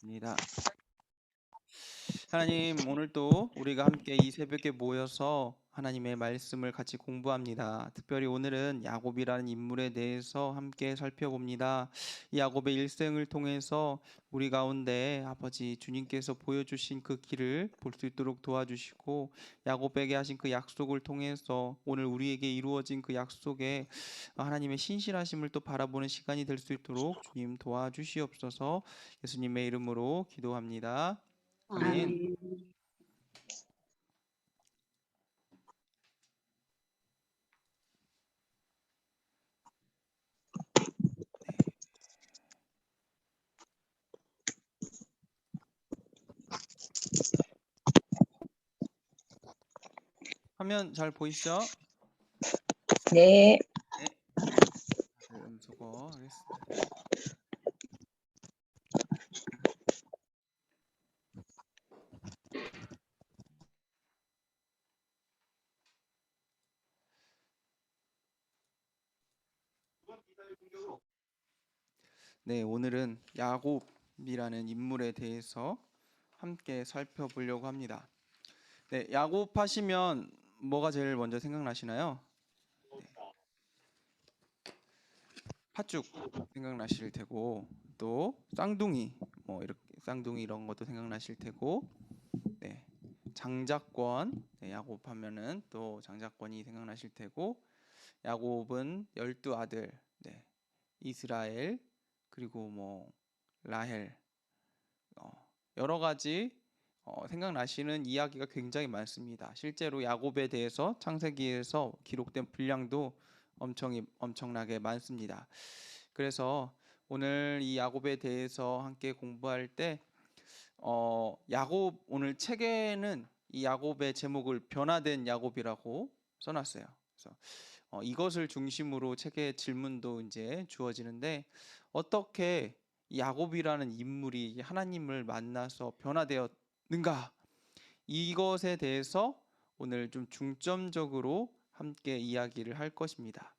기도하겠습니다. 하나님, 오늘도 우리가 함께 이 새벽에 모여서 하나님의 말씀을 같이 공부합니다. 특별히 오늘은 야곱이라는 인물에 대해서 함께 살펴봅니다. 이 야곱의 일생을 통해서 우리 가운데 아버지 주님께서 보여주신 그 길을 볼 수 있도록 도와주시고, 야곱에게 하신 그 약속을 통해서 오늘 우리에게 이루어진 그 약속에 하나님의 신실하심을 또 바라보는 시간이 될 수 있도록 주님 도와주시옵소서. 예수님의 이름으로 기도합니다. 아멘. 아멘. 화면 잘 보이시죠? 네. 네. 다들 음소거 하겠습니다. 네, 오늘은 야곱이라는 인물에 대해서 함께 살펴보려고 합니다. 네, 야곱 하시면 뭐가 제일 먼저 생각나시나요? 네, 팥죽 생각나실 테고, 또 쌍둥이, 뭐 이렇게 쌍둥이 이런 것도 생각나실 테고, 네, 장자권, 네, 야곱 하면은 또 장자권이 생각나실 테고, 야곱은 12아들, 네, 이스라엘, 그리고 뭐 라헬, 여러 가지 생각나시는 이야기가 굉장히 많습니다. 실제로 야곱에 대해서 창세기에서 기록된 분량도 엄청나게 많습니다. 그래서 오늘 이 야곱에 대해서 함께 공부할 때 야곱 오늘 책에는 이 야곱의 제목을 변화된 야곱이라고 써놨어요. 그래서 이것을 중심으로 책의 질문도 이제 주어지는데, 어떻게 야곱이라는 인물이 하나님을 만나서 변화되었는가, 이것에 대해서 오늘 좀 중점적으로 함께 이야기를 할 것입니다.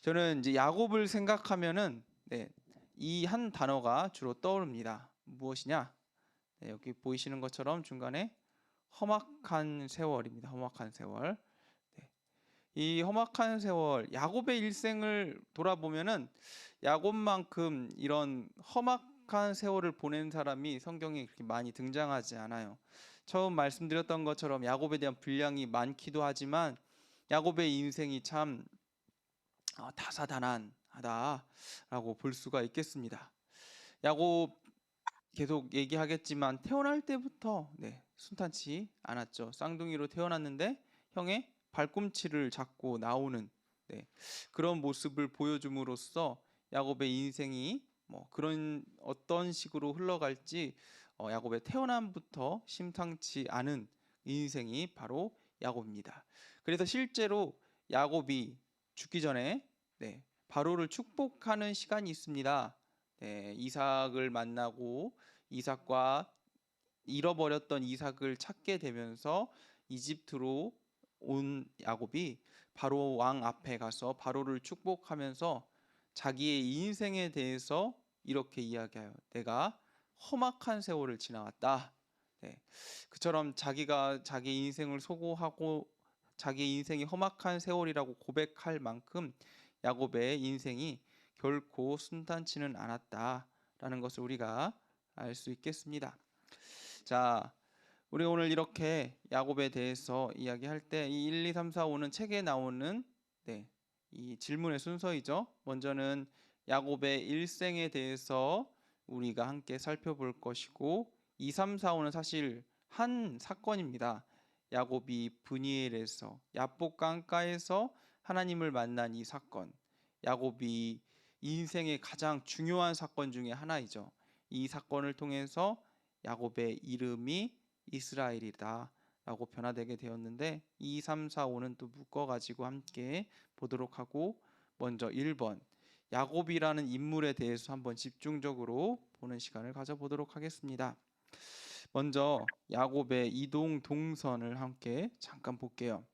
저는 이제 야곱을 생각하면은 이 한 단어가 주로 떠오릅니다. 무엇이냐? 네, 여기 보이시는 것처럼 중간에 험악한 세월입니다. 험악한 세월. 네. 이 험악한 세월, 야곱의 일생을 돌아보면은 야곱만큼 이런 험악한 세월을 보낸 사람이 성경에 그렇게 많이 등장하지 않아요. 처음 말씀드렸던 것처럼 야곱에 대한 분량이 많기도 하지만 야곱의 인생이 참 다사다난하다라고 볼 수가 있겠습니다. 야곱 계속 얘기하겠지만 태어날 때부터 순탄치 않았죠. 쌍둥이로 태어났는데 형의 발꿈치를 잡고 나오는 그런 모습을 보여줌으로써 야곱의 인생이 뭐 그런 어떤 식으로 흘러갈지 야곱의 태어남부터 심상치 않은 인생이 바로 야곱입니다. 그래서 실제로 야곱이 죽기 전에 바로를 축복하는 시간이 있습니다. 이삭을 만나고 이삭과 잃어버렸던 이삭을 찾게 되면서 이집트로 온 야곱이 바로 왕 앞에 가서 바로를 축복하면서 자기의 인생에 대해서 이렇게 이야기해요. 내가 험악한 세월을 지나왔다. 그처럼 자기가 자기 인생을 소고하고 자기 인생이 험악한 세월이라고 고백할 만큼 야곱의 인생이 결코 순탄치는 않았다라는 것을 우리가 알 수 있겠습니다. 자, 우리 오늘 이렇게 야곱에 대해서 이야기할 때 이 1, 2, 3, 4, 5는 책에 나오는 이 질문의 순서이죠. 먼저는 야곱의 일생에 대해서 우리가 함께 살펴볼 것이고, 2, 3, 4, 5는 사실 한 사건입니다. 야곱이 브니엘에서 야복 강가에서 하나님을 만난 이 사건, 야곱이 인생의 가장 중요한 사건 중에 하나이죠. 이 사건을 통해서 야곱의 이름이 이스라엘이다 라고 변화되게 되었는데, 2, 3, 4, 5는 또 묶어가지고 함께 보도록 하고, 먼저 1번 야곱이라는 인물에 대해서 한번 집중적으로 보는 시간을 가져보도록 하겠습니다. 먼저 야곱의 이동 동선을 함께 잠깐 볼게요.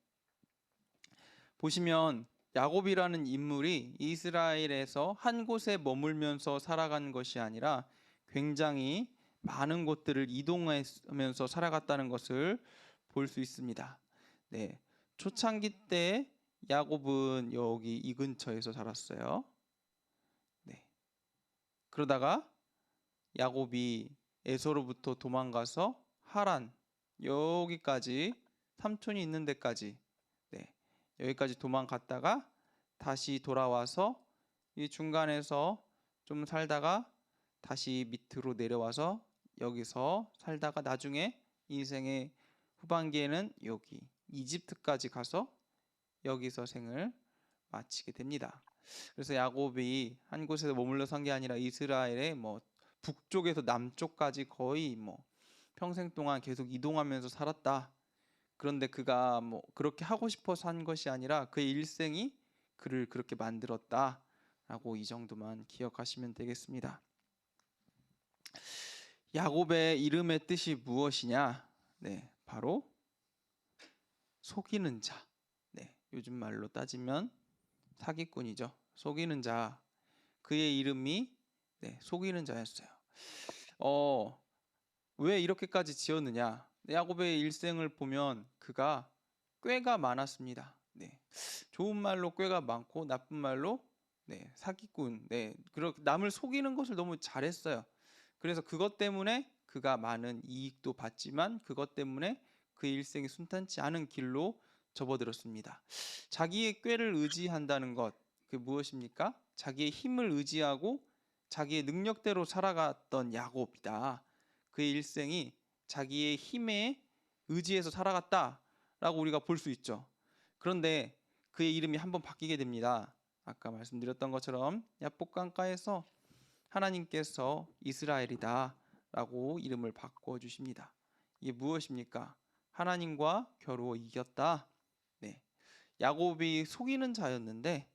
보시면 야곱이라는 인물이 이스라엘에서 한 곳에 머물면서 살아간 것이 아니라 굉장히 많은 곳들을 이동하면서 살아갔다는 것을 볼 수 있습니다. 네, 초창기 때 야곱은 여기 이 근처에서 살았어요. 네, 그러다가 야곱이 에서로부터 도망가서 하란 여기까지 삼촌이 있는 데까지 네, 여기까지 도망갔다가 다시 돌아와서 이 중간에서 좀 살다가 다시 밑으로 내려와서 여기서 살다가 나중에 인생의 후반기에는 여기 이집트까지 가서 여기서 생을 마치게 됩니다. 그래서 야곱이 한 곳에서 머물러 산 게 아니라 이스라엘의 뭐 북쪽에서 남쪽까지 거의 뭐 평생 동안 계속 이동하면서 살았다. 그런데 그가 뭐 그렇게 하고 싶어서 한 것이 아니라 그의 일생이 그를 그렇게 만들었다라고 이 정도만 기억하시면 되겠습니다. 야곱의 이름의 뜻이 무엇이냐? 네, 바로 속이는 자. 네, 요즘 말로 따지면 사기꾼이죠. 속이는 자. 그의 이름이 네, 속이는 자였어요. 왜 이렇게까지 지었느냐? 야곱의 일생을 보면 그가 꾀가 많았습니다. 네, 좋은 말로 꾀가 많고 나쁜 말로 네, 사기꾼. 네, 남을 속이는 것을 너무 잘했어요. 그래서 그것 때문에 그가 많은 이익도 받지만 그것 때문에 그의 일생이 순탄치 않은 길로 접어들었습니다. 자기의 꾀를 의지한다는 것, 그 무엇입니까? 자기의 힘을 의지하고 자기의 능력대로 살아갔던 야곱이다. 그의 일생이 자기의 힘에 의지해서 살아갔다라고 우리가 볼 수 있죠. 그런데 그의 이름이 한번 바뀌게 됩니다. 아까 말씀드렸던 것처럼 야복강가에서 하나님께서 이스라엘이다 라고 이름을 바꿔주십니다. 이게 무엇입니까? 하나님과 겨루어 이겼다. 네, 야곱이 속이는 자였는데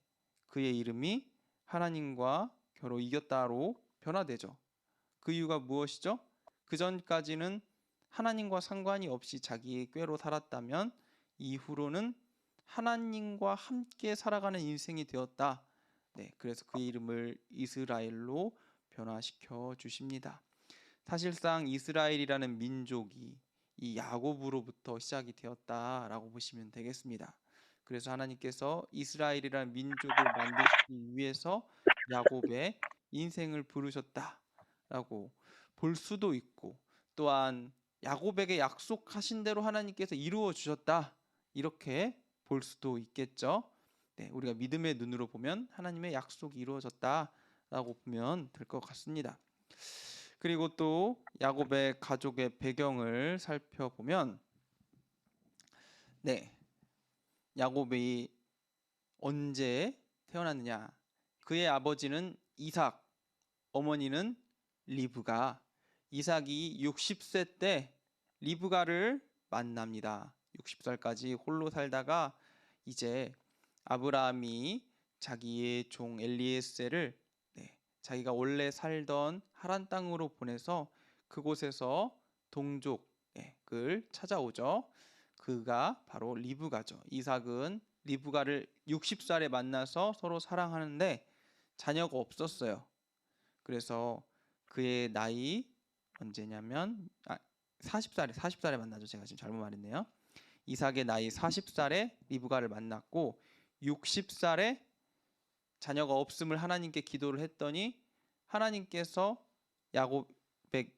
그의 이름이 하나님과 겨루어 이겼다로 변화되죠. 그 이유가 무엇이죠? 그 전까지는 하나님과 상관이 없이 자기의 꾀로 살았다면 이후로는 하나님과 함께 살아가는 인생이 되었다. 네, 그래서 그의 이름을 이스라엘로 변화시켜 주십니다. 사실상 이스라엘이라는 민족이 이 야곱으로부터 시작이 되었다라고 보시면 되겠습니다. 그래서 하나님께서 이스라엘이라는 민족을 만드시기 위해서 야곱의 인생을 부르셨다라고 볼 수도 있고, 또한 야곱에게 약속하신 대로 하나님께서 이루어 주셨다 이렇게 볼 수도 있겠죠. 네, 우리가 믿음의 눈으로 보면 하나님의 약속이 이루어졌다라고 보면 될 것 같습니다. 그리고 또 야곱의 가족의 배경을 살펴보면 네, 야곱이 언제 태어났느냐? 그의 아버지는 이삭, 어머니는 리브가. 이삭이 60세 때 리브가를 만납니다. 60살까지 홀로 살다가 이제 아브라함이 자기의 종 엘리에셀을 자기가 원래 살던 하란 땅으로 보내서 그곳에서 동족을 찾아오죠. 그가 바로 리브가죠. 이삭은 리브가를 60살에 만나서 서로 사랑하는데 자녀가 없었어요. 그래서 그의 나이 언제냐면 40살에 만나죠. 제가 지금 잘못 말했네요. 이삭의 나이 40살에 리브가를 만났고 60살에 자녀가 없음을 하나님께 기도를 했더니 하나님께서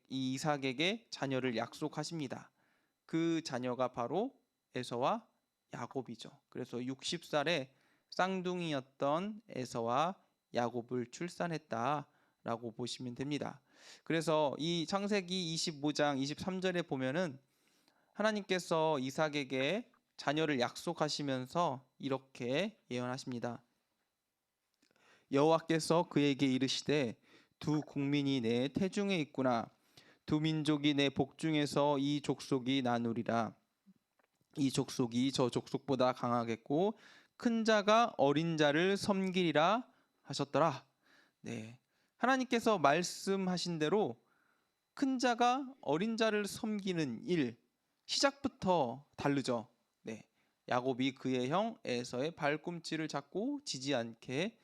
이삭에게 자녀를 약속하십니다. 그 자녀가 바로 에서와 야곱이죠. 그래서 60살에 쌍둥이였던 에서와 야곱을 출산했다라고 보시면 됩니다. 그래서 이 창세기 25장 23절에 보면은 하나님께서 이삭에게 자녀를 약속하시면서 이렇게 예언하십니다. 여호와께서 그에게 이르시되 두 국민이 내 태중에 있구나. 두 민족이 내 복중에서 이 족속이 나누리라. 이 족속이 저 족속보다 강하겠고 큰 자가 어린 자를 섬기리라 하셨더라. 네, 하나님께서 말씀하신 대로 큰 자가 어린 자를 섬기는 일, 시작부터 다르죠. 네, 야곱이 그의 형 에서의 발꿈치를 잡고 지지 않게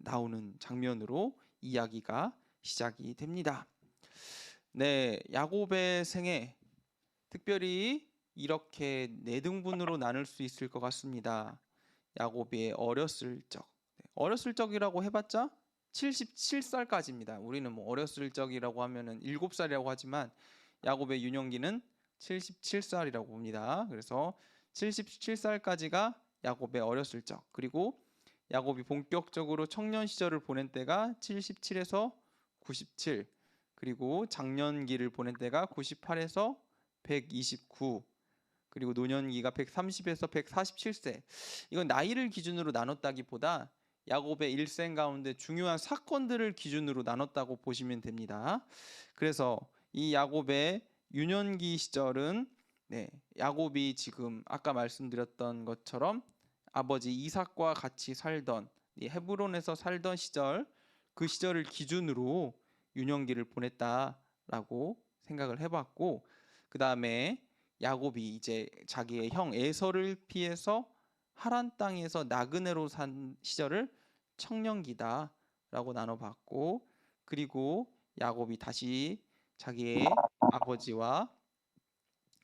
나오는 장면으로 이야기가 시작이 됩니다. 네, 야곱의 생애 특별히 이렇게 네 등분으로 나눌 수 있을 것 같습니다. 야곱이 어렸을 적. 어렸을 적이라고 해봤자 77살까지입니다. 우리는 뭐 어렸을 적이라고 하면은 7살이라고 하지만 야곱의 유년기는 77살이라고 봅니다. 그래서 77살까지가 야곱의 어렸을 적. 그리고 야곱이 본격적으로 청년 시절을 보낸 때가 77에서 97. 그리고 장년기를 보낸 때가 98에서 129. 그리고 노년기가 130에서 147세. 이건 나이를 기준으로 나눴다기보다 야곱의 일생 가운데 중요한 사건들을 기준으로 나눴다고 보시면 됩니다. 그래서 이 야곱의 유년기 시절은 야곱이 지금 아까 말씀드렸던 것처럼 아버지 이삭과 같이 살던 이 헤브론에서 살던 시절, 그 시절을 기준으로 유년기를 보냈다라고 생각을 해봤고, 그 다음에 야곱이 이제 자기의 형 에서를 피해서 하란 땅에서 나그네로 산 시절을 청년기다라고 나눠봤고, 그리고 야곱이 다시 자기의 아버지와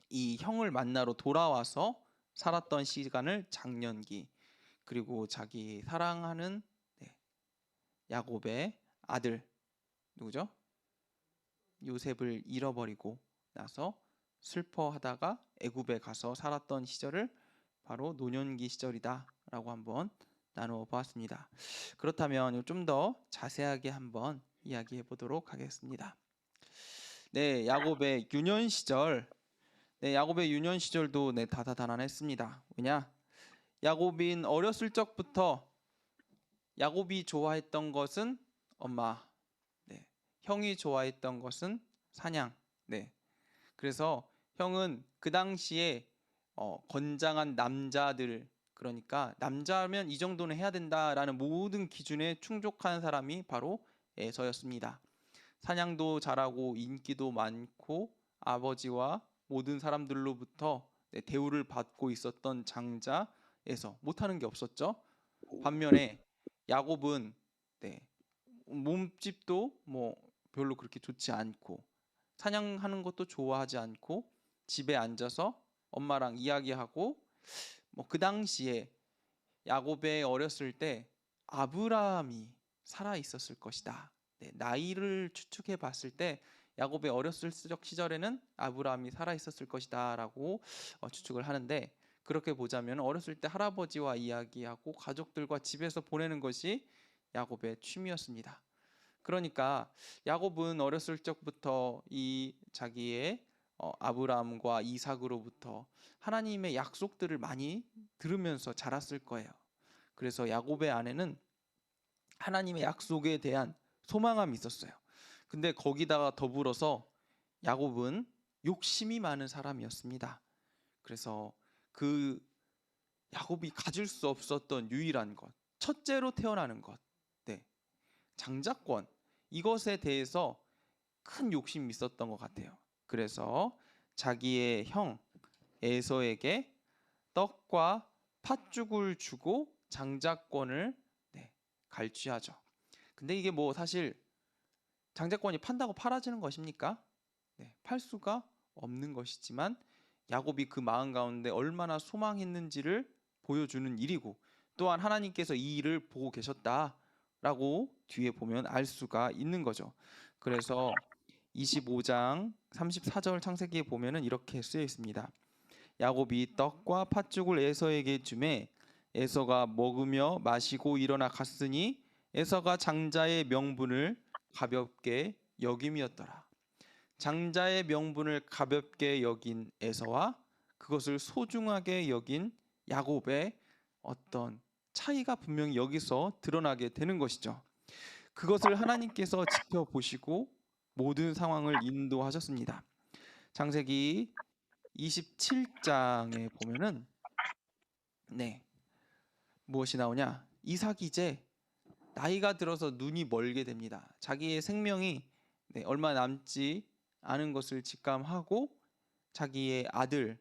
이 형을 만나러 돌아와서 살았던 시간을 장년기, 그리고 자기 사랑하는 야곱의 아들 누구죠? 요셉을 잃어버리고 나서 슬퍼하다가 애굽에 가서 살았던 시절을 바로 노년기 시절이다라고 한번 나누어 보았습니다. 그렇다면 좀 더 자세하게 한번 이야기해 보도록 하겠습니다. 네, 야곱의 유년 시절. 야곱의 유년 시절도 다다다난했습니다. 왜냐? 야곱인 어렸을 적부터 야곱이 좋아했던 것은 엄마, 형이 좋아했던 것은 사냥. 그래서 형은 그 당시에 건장한 남자들, 그러니까 남자면 이 정도는 해야 된다라는 모든 기준에 충족한 사람이 바로 에서였습니다. 사냥도 잘하고 인기도 많고 아버지와 모든 사람들로부터 대우를 받고 있었던 장자 에서, 못하는 게 없었죠. 반면에 야곱은 몸집도 뭐 별로 그렇게 좋지 않고 사냥하는 것도 좋아하지 않고 집에 앉아서 엄마랑 이야기하고, 뭐 그 당시에 야곱의 어렸을 때 아브라함이 살아 있었을 것이다. 나이를 추측해 봤을 때 야곱의 어렸을 적 시절에는 아브라함이 살아 있었을 것이다라고 추측을 하는데, 그렇게 보자면 어렸을 때 할아버지와 이야기하고 가족들과 집에서 보내는 것이 야곱의 취미였습니다. 그러니까 야곱은 어렸을 적부터 이 자기의 아브라함과 이삭으로부터 하나님의 약속들을 많이 들으면서 자랐을 거예요. 그래서 야곱의 안에는 하나님의 약속에 대한 소망함이 있었어요. 근데 거기다가 더불어서 야곱은 욕심이 많은 사람이었습니다. 그래서 그 야곱이 가질 수 없었던 유일한 것, 첫째로 태어나는 것, 장자권, 이것에 대해서 큰 욕심이 있었던 것 같아요. 그래서 자기의 형 에서에게 떡과 팥죽을 주고 장자권을 갈취하죠. 근데 이게 뭐 사실 장자권이 판다고 팔아지는 것입니까? 팔 수가 없는 것이지만 야곱이 그 마음 가운데 얼마나 소망했는지를 보여주는 일이고, 또한 하나님께서 이 일을 보고 계셨다라고 뒤에 보면 알 수가 있는 거죠. 그래서 25장 34절 창세기에 보면은 이렇게 쓰여 있습니다. 야곱이 떡과 팥죽을 에서에게 주매 에서가 먹으며 마시고 일어나 갔으니 에서가 장자의 명분을 가볍게 여김이었더라. 장자의 명분을 가볍게 여긴 에서와 그것을 소중하게 여긴 야곱의 어떤 차이가 분명히 여기서 드러나게 되는 것이죠. 그것을 하나님께서 지켜보시고 모든 상황을 인도하셨습니다. 창세기 27장에 보면은 무엇이 나오냐? 이삭이 이제 나이가 들어서 눈이 멀게 됩니다. 자기의 생명이 얼마 남지 않은 것을 직감하고 자기의 아들을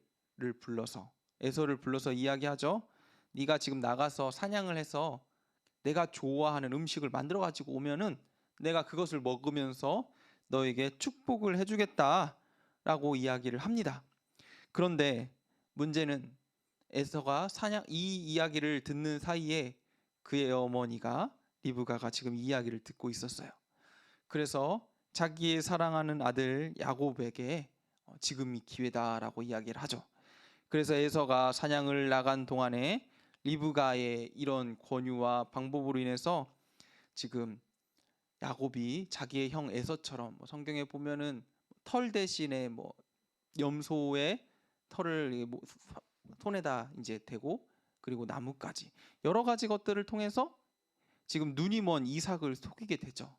불러서, 에서를 불러서 이야기하죠. 네가 지금 나가서 사냥을 해서 내가 좋아하는 음식을 만들어 가지고 오면은 내가 그것을 먹으면서 너에게 축복을 해주겠다라고 이야기를 합니다. 그런데 문제는 에서가 이 이야기를 듣는 사이에 그의 어머니가 리브가가 지금 이 이야기를 듣고 있었어요. 그래서 자기의 사랑하는 아들 야곱에게 지금이 기회다라고 이야기를 하죠. 그래서 에서가 사냥을 나간 동안에 리브가의 이런 권유와 방법으로 인해서 지금 야곱이 자기의 형 에서처럼 성경에 보면은 털 대신에 염소의 털을 손에다 이제 대고 그리고 나무까지 여러 가지 것들을 통해서 지금 눈이 먼 이삭을 속이게 되죠.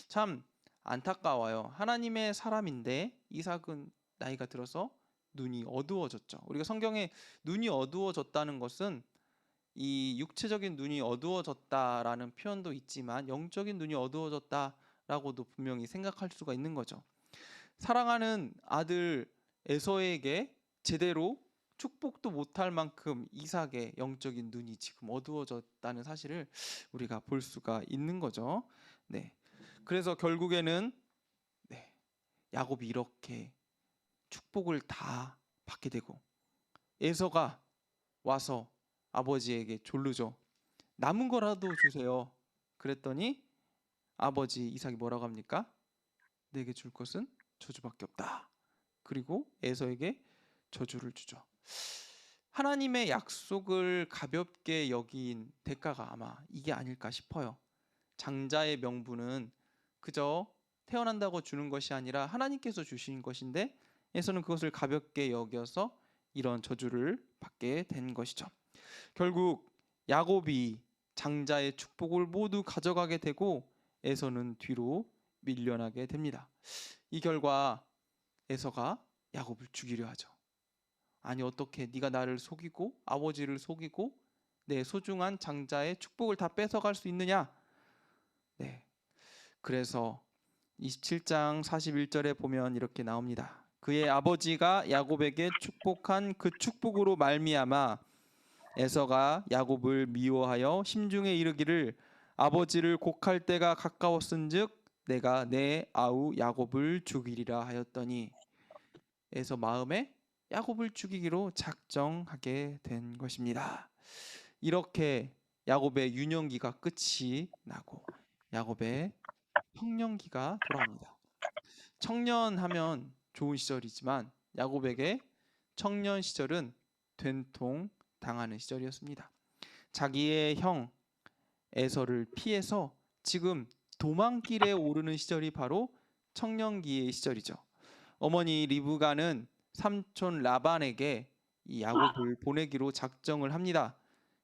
참 안타까워요. 하나님의 사람인데 이삭은 나이가 들어서 눈이 어두워졌죠. 우리가 성경에 눈이 어두워졌다는 것은 이 육체적인 눈이 어두워졌다라는 표현도 있지만 영적인 눈이 어두워졌다라고도 분명히 생각할 수가 있는 거죠. 사랑하는 아들 에서에게 제대로 축복도 못할 만큼 이삭의 영적인 눈이 지금 어두워졌다는 사실을 우리가 볼 수가 있는 거죠. 네. 그래서 결국에는 야곱이 이렇게 축복을 다 받게 되고 에서가 와서 아버지에게 졸르죠. 남은 거라도 주세요. 그랬더니 아버지 이삭이 뭐라고 합니까? 내게 줄 것은 저주밖에 없다. 그리고 에서에게 저주를 주죠. 하나님의 약속을 가볍게 여긴 대가가 아마 이게 아닐까 싶어요. 장자의 명분은 그저 태어난다고 주는 것이 아니라 하나님께서 주신 것인데 에서는 그것을 가볍게 여겨서 이런 저주를 받게 된 것이죠. 결국 야곱이 장자의 축복을 모두 가져가게 되고 에서는 뒤로 밀려나게 됩니다. 이 결과 에서가 야곱을 죽이려 하죠. 아니 어떻게 네가 나를 속이고 아버지를 속이고 내 소중한 장자의 축복을 다 뺏어갈 수 있느냐? 네. 그래서 27장 41절에 보면 이렇게 나옵니다. 그의 아버지가 야곱에게 축복한 그 축복으로 말미암아 에서가 야곱을 미워하여 심중에 이르기를 아버지를 곡할 때가 가까웠은즉 내가 내 아우 야곱을 죽이리라 하였더니 에서 마음에 야곱을 죽이기로 작정하게 된 것입니다. 이렇게 야곱의 유년기가 끝이 나고 야곱의 청년기가 돌아옵니다. 청년하면 좋은 시절이지만 야곱에게 청년 시절은 된통 당하는 시절이었습니다. 자기의 형 에서를 피해서 지금 도망길에 오르는 시절이 바로 청년기의 시절이죠. 어머니 리브가는 삼촌 라반에게 이 야곱을 보내기로 작정을 합니다.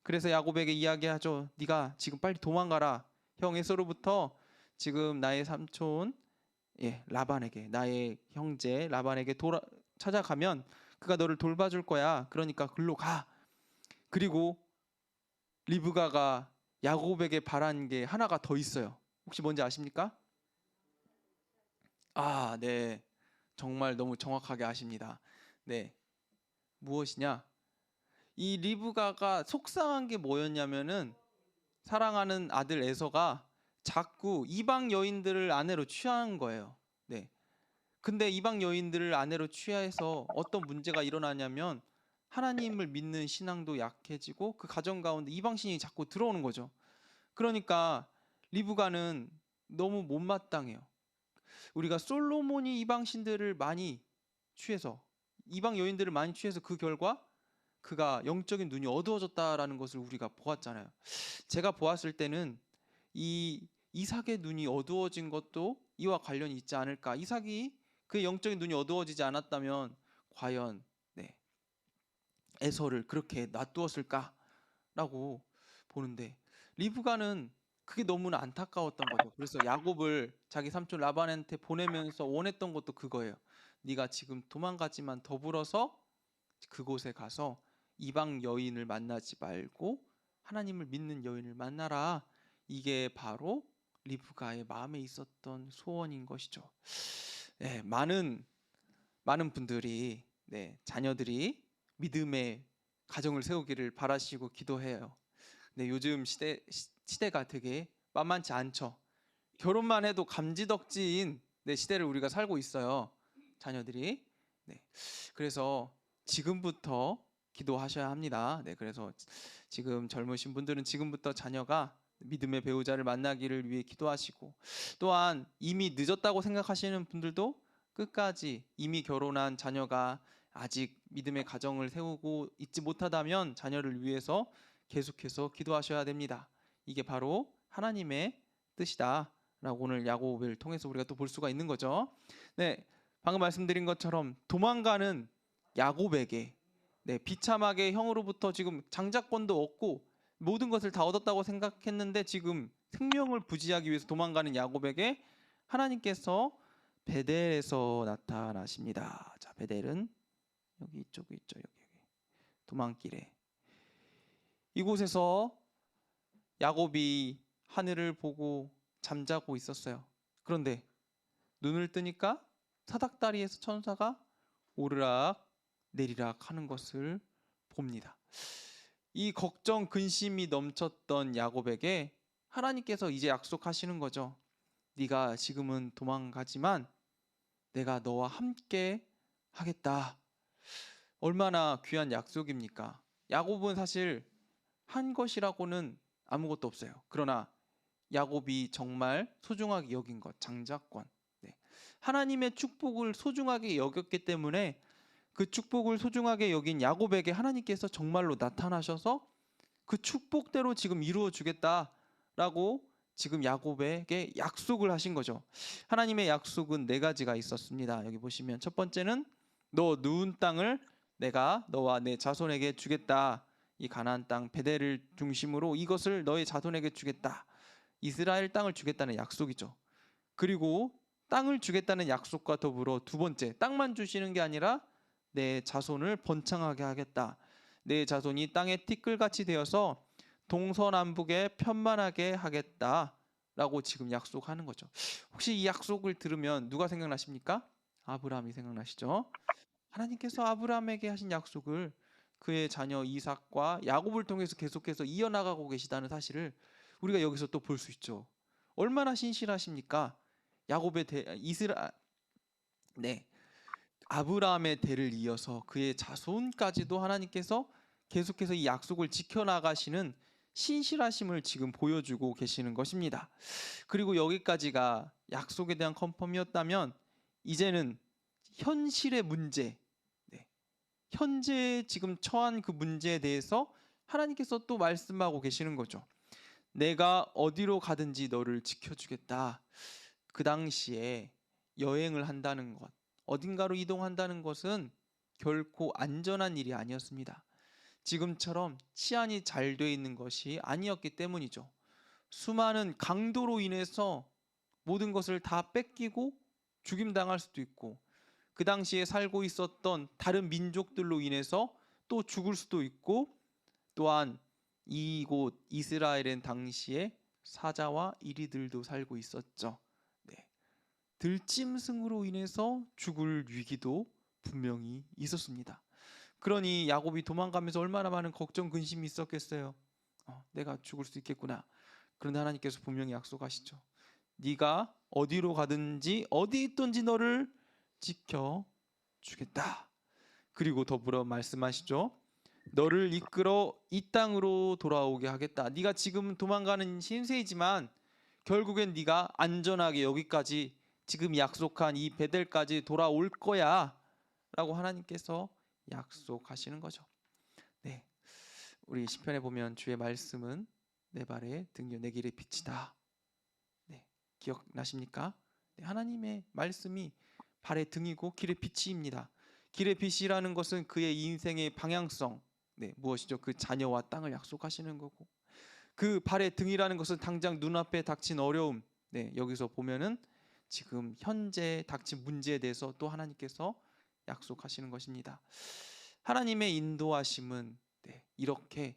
그래서 야곱에게 이야기하죠. 네가 지금 빨리 도망가라. 형 에서로부터 지금 나의 삼촌 라반에게 나의 형제 라반에게 찾아가면 그가 너를 돌봐줄 거야. 그러니까 글로 가. 그리고 리브가가 야곱에게 바란 게 하나가 더 있어요. 혹시 뭔지 아십니까? 아, 네. 정말 너무 정확하게 아십니다. 네. 무엇이냐? 이 리브가가 속상한 게 뭐였냐면은 사랑하는 아들 에서가 자꾸 이방 여인들을 아내로 취하는 거예요. 네. 근데 이방 여인들을 아내로 취해서 어떤 문제가 일어나냐면 하나님을 믿는 신앙도 약해지고 그 가정 가운데 이방신이 자꾸 들어오는 거죠. 그러니까 리브가는 너무 못마땅해요. 우리가 솔로몬이 이방신들을 많이 취해서 이방 여인들을 많이 취해서 그 결과 그가 영적인 눈이 어두워졌다라는 것을 우리가 보았잖아요. 제가 보았을 때는 이 이삭의 눈이 어두워진 것도 이와 관련이 있지 않을까. 이삭이 그의 영적인 눈이 어두워지지 않았다면 과연 에서를 그렇게 놔두었을까라고 보는데 리브가는 그게 너무나 안타까웠던 거죠. 그래서 야곱을 자기 삼촌 라반한테 보내면서 원했던 것도 그거예요. 네가 지금 도망가지만 더불어서 그곳에 가서 이방 여인을 만나지 말고 하나님을 믿는 여인을 만나라. 이게 바로 리브가의 마음에 있었던 소원인 것이죠. 많은 분들이 자녀들이 믿음의 가정을 세우기를 바라시고 기도해요. 근데 요즘 시대가 되게 만만치 않죠. 결혼만 해도 감지덕지인 네, 시대를 우리가 살고 있어요. 자녀들이. 네. 그래서 지금부터 기도하셔야 합니다. 네, 그래서 지금 젊으신 분들은 지금부터 자녀가 믿음의 배우자를 만나기를 위해 기도하시고, 또한 이미 늦었다고 생각하시는 분들도 끝까지 이미 결혼한 자녀가 아직 믿음의 가정을 세우고 있지 못하다면 자녀를 위해서 계속해서 기도하셔야 됩니다. 이게 바로 하나님의 뜻이다라고 오늘 야곱을 통해서 우리가 또 볼 수가 있는 거죠. 네, 방금 말씀드린 것처럼 도망가는 야곱에게, 네, 비참하게 형으로부터 지금 장자권도 얻고 모든 것을 다 얻었다고 생각했는데 지금 생명을 부지하기 위해서 도망가는 야곱에게 하나님께서 베델에서 나타나십니다. 자, 베델은 여기 이쪽에 있죠. 여기 도망길에. 이곳에서 야곱이 하늘을 보고 잠자고 있었어요. 그런데 눈을 뜨니까 사닥다리에서 천사가 오르락 내리락 하는 것을 봅니다. 이 걱정 근심이 넘쳤던 야곱에게 하나님께서 이제 약속하시는 거죠. 네가 지금은 도망가지만 내가 너와 함께 하겠다. 얼마나 귀한 약속입니까? 야곱은 사실 한 것이라고는 아무것도 없어요. 그러나 야곱이 정말 소중하게 여긴 것, 장자권. 네. 하나님의 축복을 소중하게 여겼기 때문에 그 축복을 소중하게 여긴 야곱에게 하나님께서 정말로 나타나셔서 그 축복대로 지금 이루어 주겠다라고 지금 야곱에게 약속을 하신 거죠. 하나님의 약속은 네 가지가 있었습니다. 여기 보시면 첫 번째는 너 누운 땅을 내가 너와 내 자손에게 주겠다. 이 가나안 땅 베델을 중심으로 이것을 너의 자손에게 주겠다. 이스라엘 땅을 주겠다는 약속이죠. 그리고 땅을 주겠다는 약속과 더불어 두 번째, 땅만 주시는 게 아니라 내 자손을 번창하게 하겠다. 내 자손이 땅의 티끌같이 되어서 동서남북에 편만하게 하겠다라고 지금 약속하는 거죠. 혹시 이 약속을 들으면 누가 생각나십니까? 아브라함이 생각나시죠? 하나님께서 아브라함에게 하신 약속을 그의 자녀 이삭과 야곱을 통해서 계속해서 이어나가고 계시다는 사실을 우리가 여기서 또 볼 수 있죠. 얼마나 신실하십니까? 야곱의 네, 아브라함의 대를 이어서 그의 자손까지도 하나님께서 계속해서 이 약속을 지켜나가시는 신실하심을 지금 보여주고 계시는 것입니다. 그리고 여기까지가 약속에 대한 컨펌이었다면 이제는 현실의 문제, 네, 현재 지금 처한 그 문제에 대해서 하나님께서 또 말씀하고 계시는 거죠. 내가 어디로 가든지 너를 지켜주겠다. 그 당시에 여행을 한다는 것, 어딘가로 이동한다는 것은 결코 안전한 일이 아니었습니다. 지금처럼 치안이 잘 돼 있는 것이 아니었기 때문이죠. 수많은 강도로 인해서 모든 것을 다 뺏기고 죽임당할 수도 있고, 그 당시에 살고 있었던 다른 민족들로 인해서 또 죽을 수도 있고, 또한 이곳 이스라엘은 당시에 사자와 이리들도 살고 있었죠. 네. 들짐승으로 인해서 죽을 위기도 분명히 있었습니다. 그러니 야곱이 도망가면서 얼마나 많은 걱정 근심이 있었겠어요. 내가 죽을 수 있겠구나. 그런데 하나님께서 분명히 약속하시죠. 네가 어디로 가든지 어디 있든지 너를 지켜 주겠다. 그리고 더불어 말씀하시죠. 너를 이끌어 이 땅으로 돌아오게 하겠다. 네가 지금 도망가는 신세이지만 결국엔 네가 안전하게 여기까지 지금 약속한 이 베델까지 돌아올 거야 라고 하나님께서 약속하시는 거죠. 네, 우리 시편에 보면 주의 말씀은 내 발에 등이요 내 길의 빛이다. 네, 기억나십니까? 네, 하나님의 말씀이 발의 등이고 길의 빛입니다. 길의 빛이라는 것은 그의 인생의 방향성, 네, 무엇이죠? 그 자녀와 땅을 약속하시는 거고, 그 발의 등이라는 것은 당장 눈앞에 닥친 어려움, 네, 여기서 보면은 지금 현재 닥친 문제에 대해서 또 하나님께서 약속하시는 것입니다. 하나님의 인도하심은, 네, 이렇게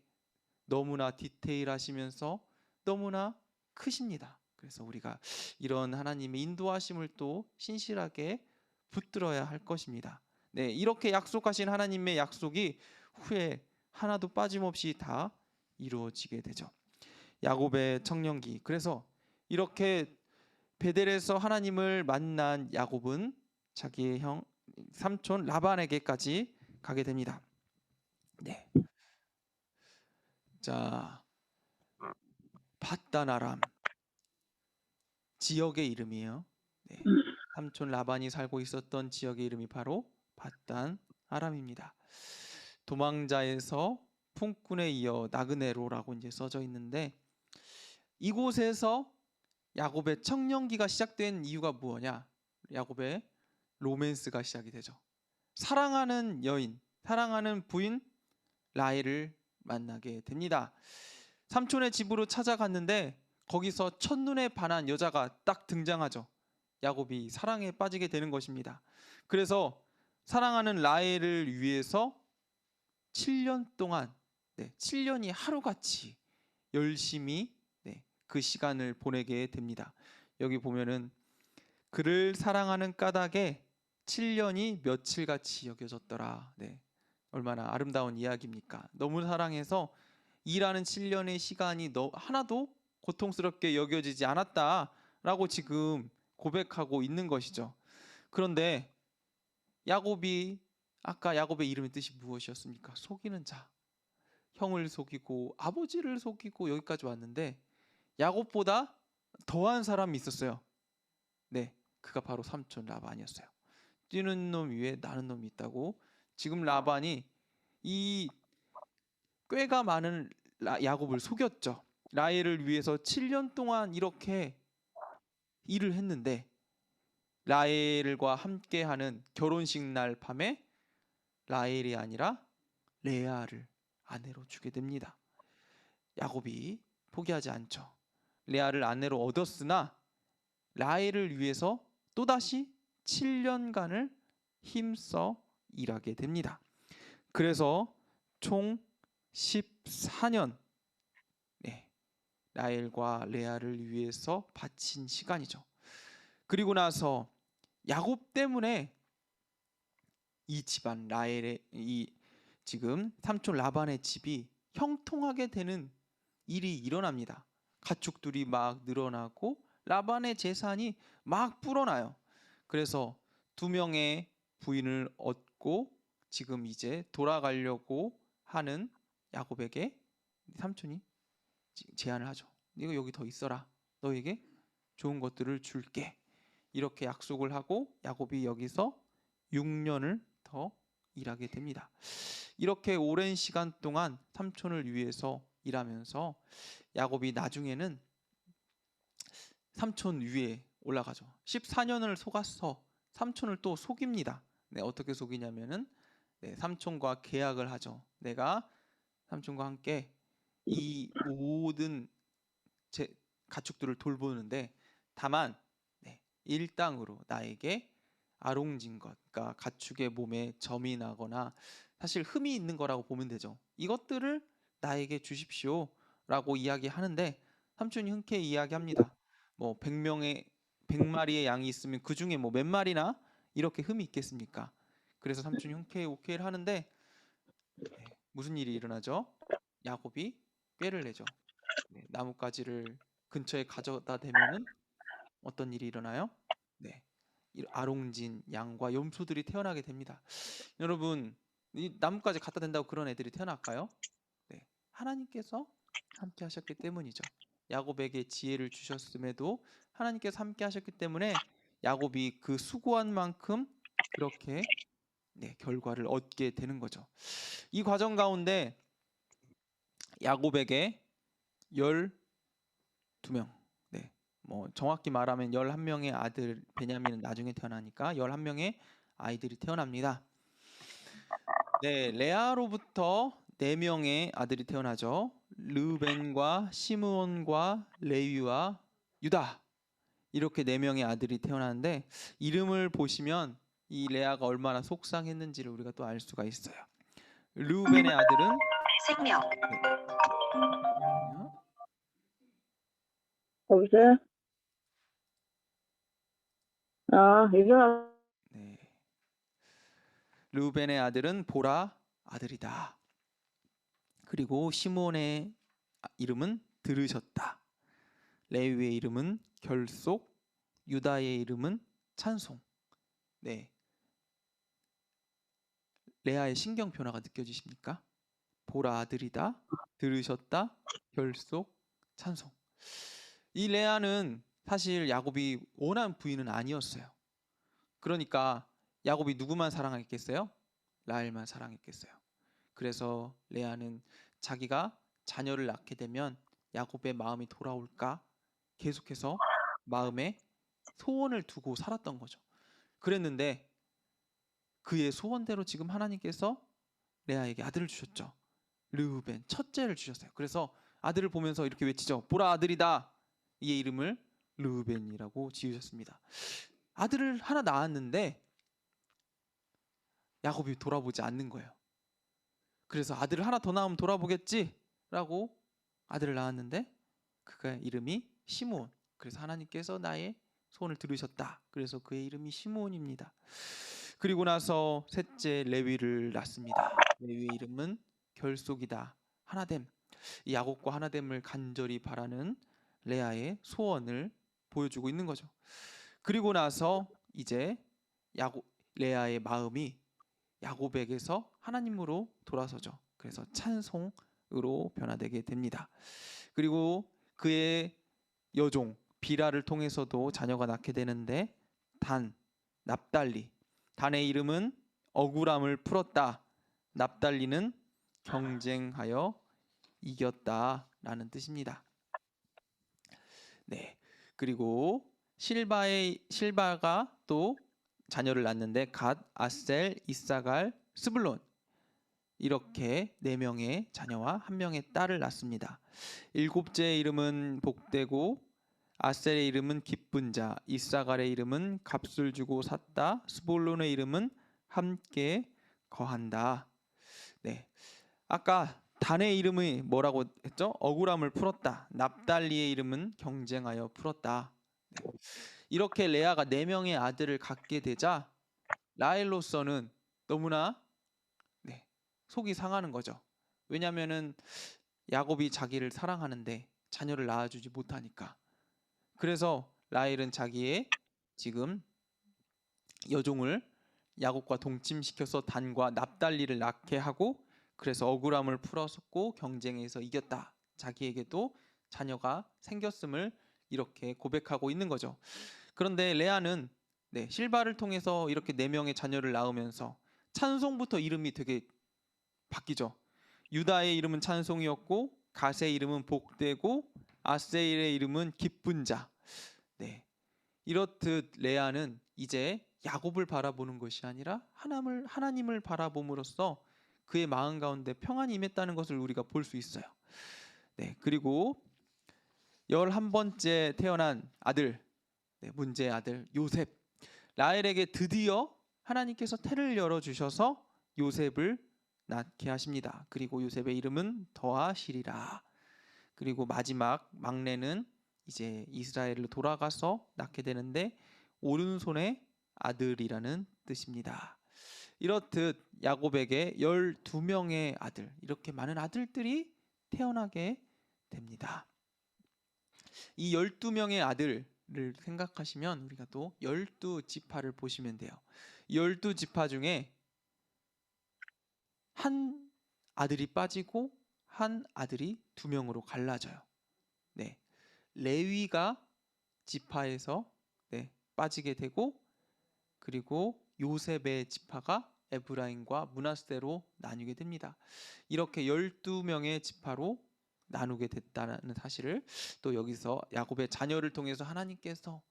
너무나 디테일하시면서 너무나 크십니다. 그래서 우리가 이런 하나님의 인도하심을 또 신실하게 붙들어야 할 것입니다. 네, 이렇게 약속하신 하나님의 약속이 후에 하나도 빠짐없이 다 이루어지게 되죠. 야곱의 청년기. 그래서 이렇게 베델에서 하나님을 만난 야곱은 자기의 형 삼촌 라반에게까지 가게 됩니다. 네. 자, 밧단 아람 지역의 이름이에요. 네. 삼촌 라반이 살고 있었던 지역의 이름이 바로 밧단 아람입니다. 도망자에서 품꾼에 이어 나그네로라고 이제 써져 있는데 이곳에서 야곱의 청년기가 시작된 이유가 무엇냐? 야곱의 로맨스가 시작이 되죠. 사랑하는 여인, 사랑하는 부인 라헬을 만나게 됩니다. 삼촌의 집으로 찾아갔는데 거기서 첫눈에 반한 여자가 딱 등장하죠. 야곱이 사랑에 빠지게 되는 것입니다. 그래서 사랑하는 라헬을 위해서 7년 동안 7년이 하루같이 열심히 그 시간을 보내게 됩니다. 여기 보면은 그를 사랑하는 까닭에 7년이 며칠같이 여겨졌더라. 얼마나 아름다운 이야기입니까? 너무 사랑해서 일하는 7년의 시간이 하나도 고통스럽게 여겨지지 않았다라고 지금 고백하고 있는 것이죠. 그런데 야곱이 아까 야곱의 이름의 뜻이 무엇이었습니까? 속이는 자. 형을 속이고 아버지를 속이고 여기까지 왔는데 야곱보다 더한 사람이 있었어요. 그가 바로 삼촌 라반이었어요. 뛰는 놈 위에 나는 놈이 있다고. 지금 라반이 이 꾀가 많은 야곱을 속였죠. 라헬을 위해서 7년 동안 이렇게 일을 했는데 라헬과 함께하는 결혼식 날 밤에 라헬이 아니라 레아를 아내로 주게 됩니다. 야곱이 포기하지 않죠. 레아를 아내로 얻었으나 라헬을 위해서 또다시 7년간을 힘써 일하게 됩니다. 그래서 총 14년 라헬과 레아를 위해서 바친 시간이죠. 그리고 나서 야곱 때문에 이 집안 라헬의 이 지금 삼촌 라반의 집이 형통하게 되는 일이 일어납니다. 가축들이 막 늘어나고 라반의 재산이 막 불어나요. 그래서 2명의 부인을 얻고 지금 이제 돌아가려고 하는 야곱에게 삼촌이 제안을 하죠. 네가 여기 더 있어라. 너에게 좋은 것들을 줄게. 이렇게 약속을 하고 야곱이 여기서 6년을 더 일하게 됩니다. 이렇게 오랜 시간 동안 삼촌을 위해서 일하면서 야곱이 나중에는 삼촌 위에 올라가죠. 14년을 속았어. 삼촌을 또 속입니다. 어떻게 속이냐면은 삼촌과 계약을 하죠. 내가 삼촌과 함께 이 모든 제 가축들을 돌보는데 다만 일당으로 나에게 아롱진 것, 그러니까 가축의 몸에 점이 나거나 사실 흠이 있는 거라고 보면 되죠. 이것들을 나에게 주십시오 라고 이야기하는데 삼촌이 흔쾌히 이야기합니다. 뭐 100마리의 양이 있으면 그 중에 뭐 몇 마리나 이렇게 흠이 있겠습니까? 그래서 삼촌이 흔쾌히 오케이를 하는데 무슨 일이 일어나죠? 야곱이 꾀를 내죠. 나뭇가지를 근처에 가져다 대면은 어떤 일이 일어나요? 아롱진 양과 염소들이 태어나게 됩니다. 여러분, 이 나뭇가지 갖다 댄다고 그런 애들이 태어날까요? 하나님께서 함께 하셨기 때문이죠. 야곱에게 지혜를 주셨음에도 하나님께서 함께 하셨기 때문에 야곱이 그 수고한 만큼 그렇게 결과를 얻게 되는 거죠. 이 과정 가운데 야곱에게 12명, 뭐 정확히 말하면 11명의 아들, 베냐민은 나중에 태어나니까 11명의 아이들이 태어납니다. 레아로부터 4명의 아들이 태어나죠. 르벤과 시므온과 레위와 유다, 이렇게 4명의 아들이 태어나는데 이름을 보시면 이 레아가 얼마나 속상했는지를 우리가 또 알 수가 있어요. 르벤의 아들은 생명. 여보세요? 일어나. 르벤의 아들은 보라 아들이다. 그리고 시므온의 이름은 들으셨다. 레위의 이름은 결속 유다의 이름은 찬송. 네, 레아의 신경 변화가 느껴지십니까? 보라 아들이다, 들으셨다, 결속, 찬송. 이 레아는 사실 야곱이 원한 부인은 아니었어요. 그러니까 야곱이 누구만 사랑했겠어요? 라헬만 사랑했겠어요. 그래서 레아는 자기가 자녀를 낳게 되면 야곱의 마음이 돌아올까 계속해서 마음에 소원을 두고 살았던 거죠. 그랬는데 그의 소원대로 지금 하나님께서 레아에게 아들을 주셨죠. 르우벤 첫째를 주셨어요. 그래서 아들을 보면서 이렇게 외치죠. 보라 아들이다. 이의 이름을 르우벤이라고 지으셨습니다. 아들을 하나 낳았는데 야곱이 돌아보지 않는 거예요. 그래서 아들을 하나 더 낳으면 돌아보겠지라고 아들을 낳았는데 그의 이름이 시므온. 그래서 하나님께서 나의 소원을 들으셨다. 그래서 그의 이름이 시므온입니다. 그리고 나서 셋째 레위를 낳습니다. 레위의 이름은 결속이다. 하나됨. 이 야곱과 하나됨을 간절히 바라는 레아의 소원을 보여주고 있는 거죠. 그리고 나서 이제 레아의 마음이 야곱에게서 하나님으로 돌아서죠. 그래서 찬송으로 변화되게 됩니다. 그리고 그의 여종 비라를 통해서도 자녀가 낳게 되는데 단, 납달리. 단의 이름은 억울함을 풀었다. 납달리는 경쟁하여 이겼다라는 뜻입니다. 네. 그리고 실바가 또 자녀를 낳는데 갓, 아셀, 이사갈, 스불론 이렇게 4명의 자녀와 1명의 딸을 낳습니다. 일곱째의 이름은 복되고 아셀의 이름은 기쁜 자, 이사갈의 이름은 값을 주고 샀다, 스불론의 이름은 함께 거한다. 네, 아까 단의 이름이 뭐라고 했죠? 억울함을 풀었다. 납달리의 이름은 경쟁하여 풀었다. 네. 이렇게 레아가 4명의 아들을 갖게 되자 라헬로서는 너무나 속이 상하는 거죠. 왜냐하면은 야곱이 자기를 사랑하는데 자녀를 낳아주지 못하니까. 그래서 라헬은 자기의 지금 여종을 야곱과 동침시켜서 단과 납달리를 낳게 하고 그래서 억울함을 풀었고 경쟁에서 이겼다. 자기에게도 자녀가 생겼음을 이렇게 고백하고 있는 거죠. 그런데 레아는 실바를 통해서 이렇게 4명의 자녀를 낳으면서 찬송부터 이름이 되게 바뀌죠. 유다의 이름은 찬송이었고 갓의 이름은 복되고 아셀의 이름은 기쁜 자. 네, 이렇듯 레아는 이제 야곱을 바라보는 것이 아니라 하나님을 바라봄으로써 그의 마음 가운데 평안이 임했다는 것을 우리가 볼 수 있어요. 네, 그리고 11번째 태어난 아들, 문제의 아들 요셉. 라헬에게 드디어 하나님께서 태를 열어주셔서 요셉을 낳게 하십니다. 그리고 요셉의 이름은 더하시리라. 그리고 마지막 막내는 이제 이스라엘로 돌아가서 낳게 되는데 오른손의 아들이라는 뜻입니다. 이렇듯 야곱에게 12명의 아들, 이렇게 많은 아들들이 태어나게 됩니다. 이 12명의 아들을 생각하시면 우리가 또 12지파를 보시면 돼요. 12지파 중에 한 아들이 빠지고 한 아들이 2명으로 갈라져요. 네, 레위가 지파에서 빠지게 되고 그리고 요셉의 지파가 에브라임과 므낫세로 나뉘게 됩니다. 이렇게 12명의 지파로 나누게 됐다는 사실을 또 여기서 야곱의 자녀를 통해서 하나님께서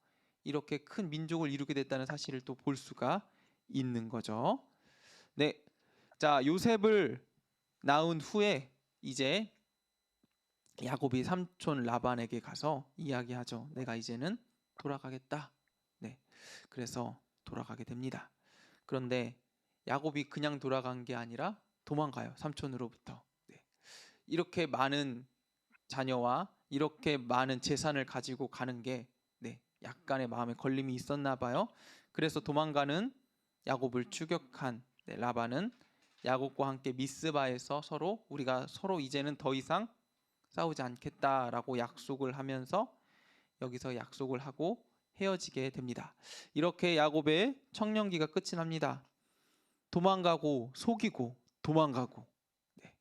이렇게 큰 민족을 이루게 됐다는 사실을 또 볼 수가 있는 거죠. 네, 자, 요셉을 낳은 후에 이제 야곱이 삼촌 라반에게 가서 이야기하죠. 내가 이제는 돌아가겠다. 네, 그래서 돌아가게 됩니다. 그런데 야곱이 그냥 돌아간 게 아니라 도망가요. 삼촌으로부터. 네, 이렇게 많은 자녀와 이렇게 많은 재산을 가지고 가는 게 약간의 마음에 걸림이 있었나 봐요. 그래서 도망가는 야곱을 추격한 라반은 야곱과 함께 미스바에서 우리가 서로 이제는 더 이상 싸우지 않겠다라고 약속을 하면서 여기서 약속을 하고 헤어지게 됩니다. 이렇게 야곱의 청년기가 끝이 납니다. 도망가고 속이고 도망가고. 네.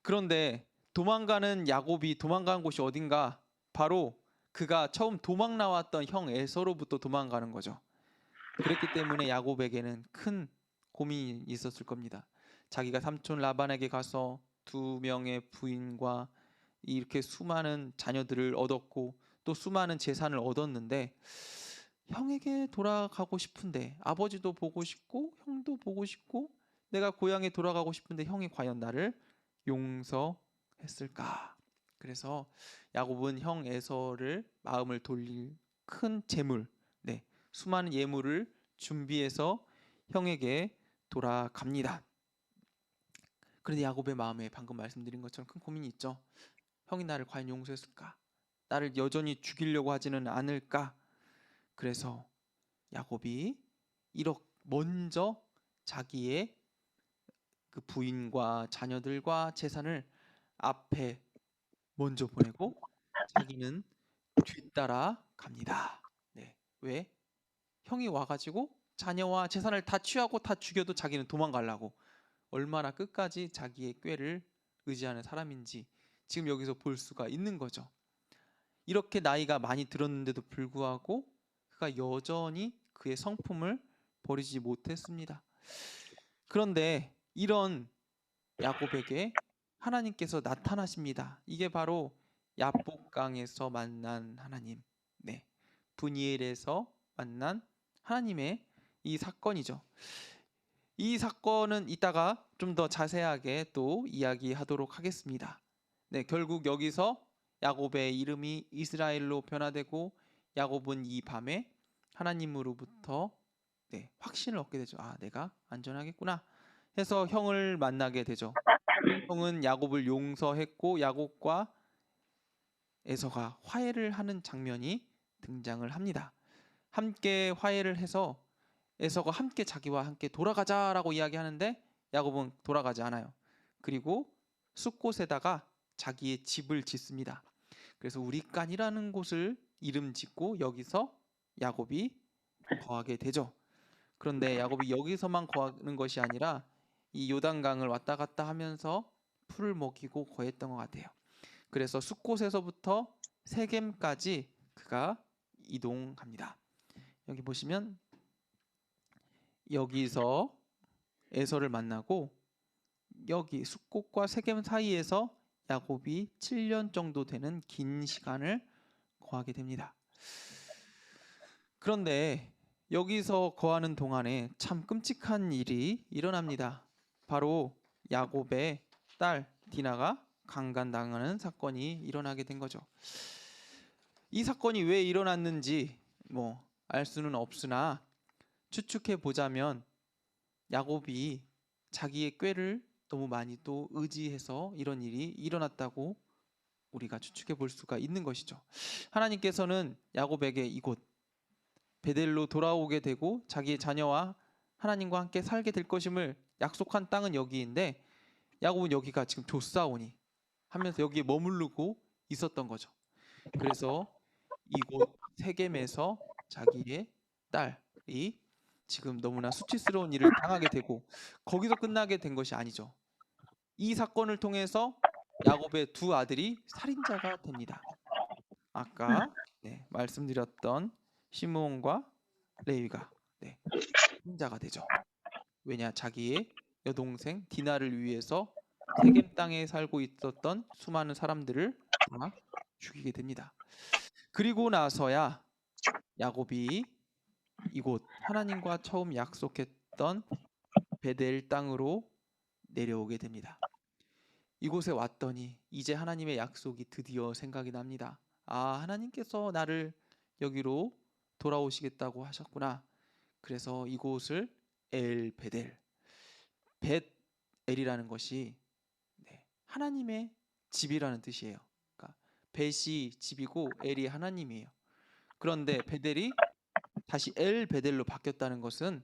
그런데 도망가는 야곱이 도망간 곳이 어딘가? 바로 그가 처음 도망 나왔던 형 에서로부터 도망가는 거죠. 그랬기 때문에 야곱에게는 큰 고민이 있었을 겁니다. 자기가 삼촌 라반에게 가서 2명의 부인과 이렇게 수많은 자녀들을 얻었고 또 수많은 재산을 얻었는데 형에게 돌아가고 싶은데 아버지도 보고 싶고 형도 보고 싶고 내가 고향에 돌아가고 싶은데 형이 과연 나를 용서했을까? 그래서 야곱은 형 에서를 마음을 돌릴 큰 재물, 네, 수많은 예물을 준비해서 형에게 돌아갑니다. 그런데 야곱의 마음에 방금 말씀드린 것처럼 큰 고민이 있죠. 형이 나를 과연 용서했을까? 나를 여전히 죽이려고 하지는 않을까? 그래서 야곱이 먼저 자기의 그 부인과 자녀들과 재산을 앞에 먼저 보내고 자기는 뒤따라 갑니다. 네. 왜? 형이 와가지고 자녀와 재산을 다 취하고 다 죽여도 자기는 도망가려고 얼마나 끝까지 자기의 꾀를 의지하는 사람인지 지금 여기서 볼 수가 있는 거죠. 이렇게 나이가 많이 들었는데도 불구하고 그가 여전히 그의 성품을 버리지 못했습니다. 그런데 이런 야곱에게 하나님께서 나타나십니다. 이게 바로 야복강에서 만난 하나님, 네, 브니엘에서 만난 하나님의 이 사건이죠. 이 사건은 이따가 좀 더 자세하게 또 이야기하도록 하겠습니다. 네, 결국 여기서 야곱의 이름이 이스라엘로 변화되고 야곱은 이 밤에 하나님으로부터 확신을 얻게 되죠. 아, 내가 안전하겠구나 해서 형을 만나게 되죠. 형은 야곱을 용서했고 야곱과 에서가 화해를 하는 장면이 등장을 합니다. 함께 화해를 해서 에서가 자기와 함께 돌아가자라고 이야기하는데 야곱은 돌아가지 않아요. 그리고 숫곳에다가 자기의 집을 짓습니다. 그래서 우리간이라는 곳을 이름 짓고 여기서 야곱이 거하게 되죠. 그런데 야곱이 여기서만 거하는 것이 아니라 이 요단강을 왔다 갔다 하면서 풀을 먹이고 거했던 것 같아요. 그래서 숫곳에서부터 세겜까지 그가 이동합니다. 여기 보시면 여기서 에서를 만나고 여기 숫곳과 세겜 사이에서 야곱이 7년 정도 되는 긴 시간을 거하게 됩니다. 그런데 여기서 거하는 동안에 참 끔찍한 일이 일어납니다. 바로 야곱의 딸 디나가 강간당하는 사건이 일어나게 된 거죠. 이 사건이 왜 일어났는지 알 수는 없으나 추측해 보자면 야곱이 자기의 꾀를 너무 많이 또 의지해서 이런 일이 일어났다고 우리가 추측해 볼 수가 있는 것이죠. 하나님께서는 야곱에게 이곳 베델로 돌아오게 되고 자기의 자녀와 하나님과 함께 살게 될 것임을 약속한 땅은 여기인데 야곱은 여기가 지금 조사오니 하면서 여기에 머무르고 있었던 거죠. 그래서 이곳 세겜에서 자기의 딸이 지금 너무나 수치스러운 일을 당하게 되고 거기서 끝나게 된 것이 아니죠. 이 사건을 통해서 야곱의 두 아들이 살인자가 됩니다. 아까 말씀드렸던 시므온과 레위가 살인자가 되죠. 왜냐, 자기의 여동생 디나를 위해서 세겜 땅에 살고 있었던 수많은 사람들을 다 죽이게 됩니다. 그리고 나서야 야곱이 이곳 하나님과 처음 약속했던 베델 땅으로 내려오게 됩니다. 이곳에 왔더니 이제 하나님의 약속이 드디어 생각이 납니다. 아, 하나님께서 나를 여기로 돌아오시겠다고 하셨구나. 그래서 이곳을 엘 베델, 벳엘이라는 것이 하나님의 집이라는 뜻이에요. 그러니까 벳이 집이고 엘이 하나님이에요. 그런데 베델이 다시 엘 베델로 바뀌었다는 것은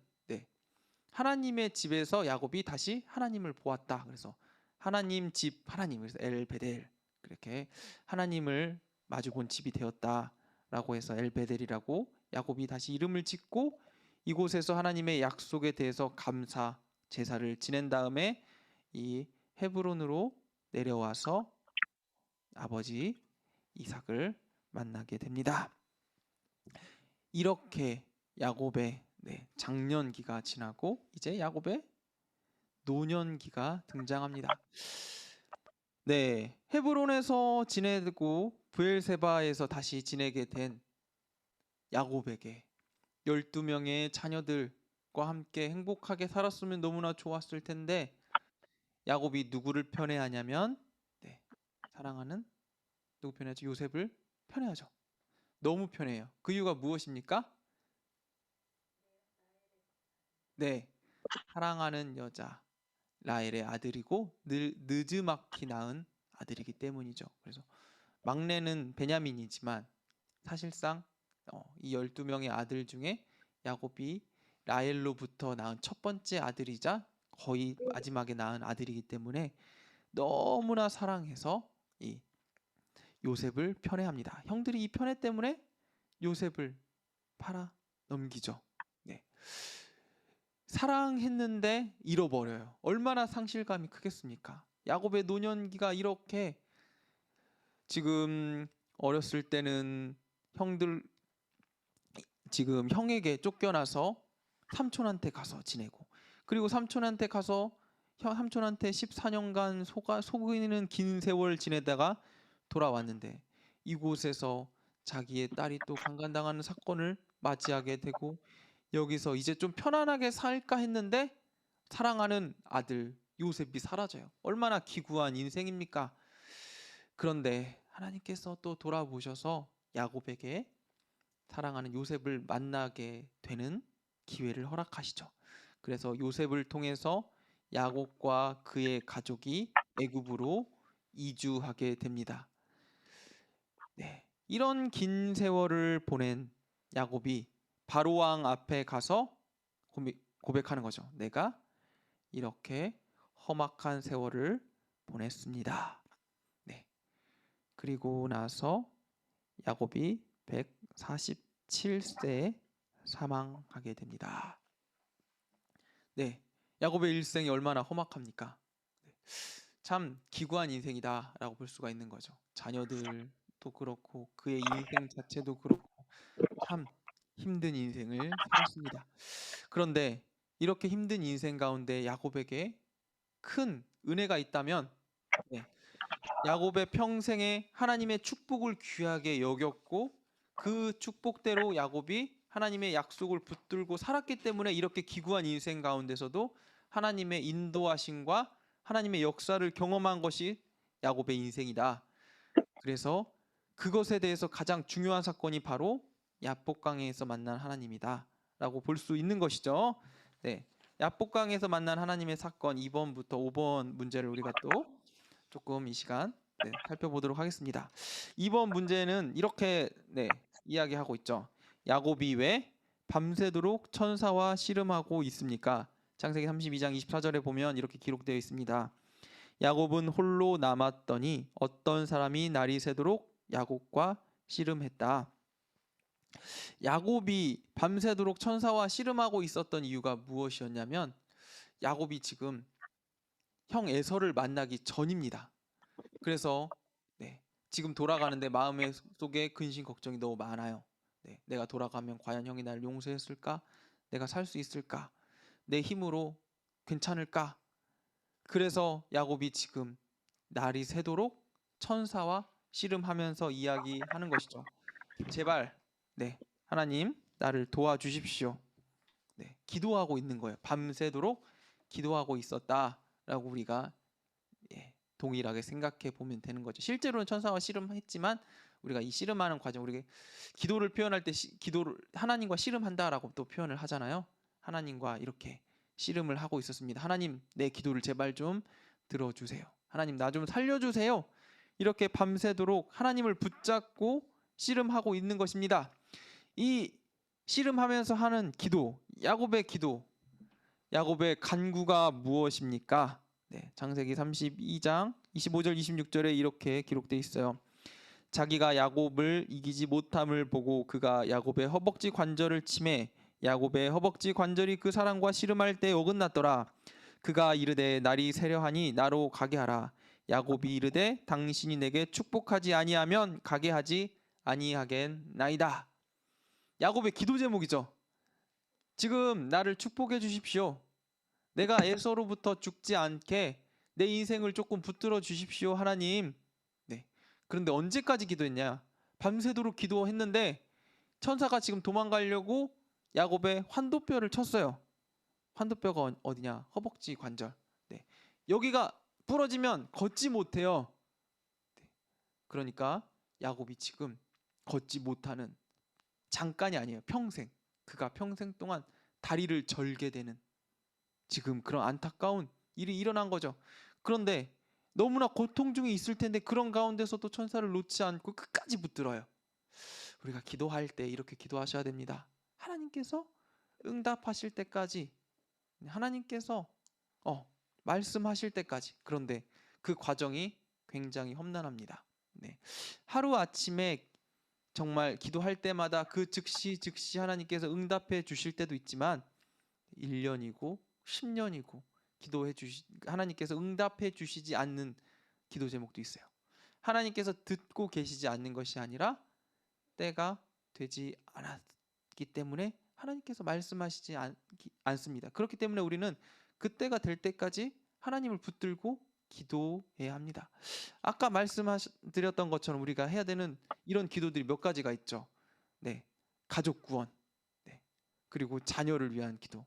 하나님의 집에서 야곱이 다시 하나님을 보았다. 그래서 하나님 집 하나님, 그래서 엘 베델, 그렇게 하나님을 마주 본 집이 되었다라고 해서 엘 베델이라고 야곱이 다시 이름을 짓고 이곳에서 하나님의 약속에 대해서 감사 제사를 지낸 다음에 이 헤브론으로 내려와서 아버지 이삭을 만나게 됩니다. 이렇게 야곱의 장년기가 지나고 이제 야곱의 노년기가 등장합니다. 헤브론에서 지내고 브엘세바에서 다시 지내게 된 야곱에게 12명의 자녀들과 함께 행복하게 살았으면 너무나 좋았을 텐데 야곱이 누구를 편애하냐면 사랑하는 누구 편애하죠? 요셉을 편애하죠. 너무 편해요. 그 이유가 무엇입니까? 사랑하는 여자 라헬의 아들이고 느즈막히 낳은 아들이기 때문이죠. 그래서 막내는 베냐민이지만 사실상 이 12명의 아들 중에 야곱이 라헬로부터 낳은 첫 번째 아들이자 거의 마지막에 낳은 아들이기 때문에 너무나 사랑해서 이 요셉을 편애합니다. 형들이 이 편애 때문에 요셉을 팔아 넘기죠. 사랑했는데 잃어버려요. 얼마나 상실감이 크겠습니까? 야곱의 노년기가 이렇게 지금 어렸을 때는 지금 형에게 쫓겨나서 삼촌한테 가서 지내고 그리고 삼촌한테 가서 삼촌한테 14년간 속이는 긴 세월 지내다가 돌아왔는데 이곳에서 자기의 딸이 또 강간당하는 사건을 맞이하게 되고 여기서 이제 좀 편안하게 살까 했는데 사랑하는 아들 요셉이 사라져요. 얼마나 기구한 인생입니까? 그런데 하나님께서 또 돌아보셔서 야곱에게 사랑하는 요셉을 만나게 되는 기회를 허락하시죠. 그래서 요셉을 통해서 야곱과 그의 가족이 애굽으로 이주하게 됩니다. 이런 긴 세월을 보낸 야곱이 바로 왕 앞에 가서 고백하는 거죠. 내가 이렇게 험악한 세월을 보냈습니다. 그리고 나서 야곱이 147세에 사망하게 됩니다. 야곱의 일생이 얼마나 험악합니까? 참 기구한 인생이다라고 볼 수가 있는 거죠. 자녀들도 그렇고 그의 인생 자체도 그렇고 참 힘든 인생을 살았습니다. 그런데 이렇게 힘든 인생 가운데 야곱에게 큰 은혜가 있다면 야곱의 평생에 하나님의 축복을 귀하게 여겼고 그 축복대로 야곱이 하나님의 약속을 붙들고 살았기 때문에 이렇게 기구한 인생 가운데서도 하나님의 인도하심과 하나님의 역사를 경험한 것이 야곱의 인생이다. 그래서 그것에 대해서 가장 중요한 사건이 바로 야복강에서 만난 하나님이다 라고 볼 수 있는 것이죠. 야복강에서 만난 하나님의 사건 2번부터 5번 문제를 우리가 또 조금 이 시간 살펴보도록 하겠습니다. 2번 문제는 이렇게 이야기하고 있죠. 야곱이 왜 밤새도록 천사와 씨름하고 있습니까? 창세기 32장 24절에 보면 이렇게 기록되어 있습니다. 야곱은 홀로 남았더니 어떤 사람이 날이 새도록 야곱과 씨름했다. 야곱이 밤새도록 천사와 씨름하고 있었던 이유가 무엇이었냐면 야곱이 지금 형 에서를 만나기 전입니다. 그래서 지금 돌아가는데 마음의 속에 근심 걱정이 너무 많아요. 내가 돌아가면 과연 형이 날 용서했을까? 내가 살 수 있을까? 내 힘으로 괜찮을까? 그래서 야곱이 지금 날이 새도록 천사와 씨름하면서 이야기하는 것이죠. 제발 하나님 나를 도와주십시오. 기도하고 있는 거예요. 밤새도록 기도하고 있었다라고 우리가 동일하게 생각해 보면 되는 거죠. 실제로는 천사와 씨름했지만 우리가 이 씨름하는 과정, 우리가 기도를 표현할 때 기도를 하나님과 씨름한다라고 또 표현을 하잖아요. 하나님과 이렇게 씨름을 하고 있었습니다. 하나님 내 기도를 제발 좀 들어주세요. 하나님 나 좀 살려주세요. 이렇게 밤새도록 하나님을 붙잡고 씨름하고 있는 것입니다. 이 씨름하면서 하는 기도, 야곱의 기도, 야곱의 간구가 무엇입니까? 창세기 32장 25절 26절에 이렇게 기록되어 있어요. 자기가 야곱을 이기지 못함을 보고 그가 야곱의 허벅지 관절을 치매 야곱의 허벅지 관절이 그 사람과 씨름할 때 어긋났더라. 그가 이르되 날이 새려하니 나로 가게 하라. 야곱이 이르되 당신이 내게 축복하지 아니하면 가게 하지 아니하겠나이다. 야곱의 기도 제목이죠. 지금 나를 축복해 주십시오. 내가 에서로부터 죽지 않게 내 인생을 조금 붙들어 주십시오, 하나님. 네. 그런데 언제까지 기도했냐? 밤새도록 기도했는데 천사가 지금 도망가려고 야곱의 환도뼈를 쳤어요. 환도뼈가 어디냐? 허벅지 관절. 네. 여기가 부러지면 걷지 못해요. 네. 그러니까 야곱이 지금 걷지 못하는, 잠깐이 아니에요. 평생. 그가 평생 동안 다리를 절게 되는 지금 그런 안타까운 일이 일어난 거죠. 그런데 너무나 고통 중에 있을 텐데 그런 가운데서도 천사를 놓지 않고 끝까지 붙들어요. 우리가 기도할 때 이렇게 기도하셔야 됩니다. 하나님께서 응답하실 때까지, 하나님께서 말씀하실 때까지. 그런데 그 과정이 굉장히 험난합니다. 네. 하루 아침에 정말 기도할 때마다 그 즉시 하나님께서 응답해 주실 때도 있지만 1년이고 10년이고 하나님께서 응답해 주시지 않는 기도 제목도 있어요. 하나님께서 듣고 계시지 않는 것이 아니라 때가 되지 않았기 때문에 하나님께서 말씀하시지 않습니다. 그렇기 때문에 우리는 그때가 될 때까지 하나님을 붙들고 기도해야 합니다. 아까 말씀드렸던 것처럼 우리가 해야 되는 이런 기도들이 몇 가지가 있죠. 네, 가족 구원, 네, 그리고 자녀를 위한 기도.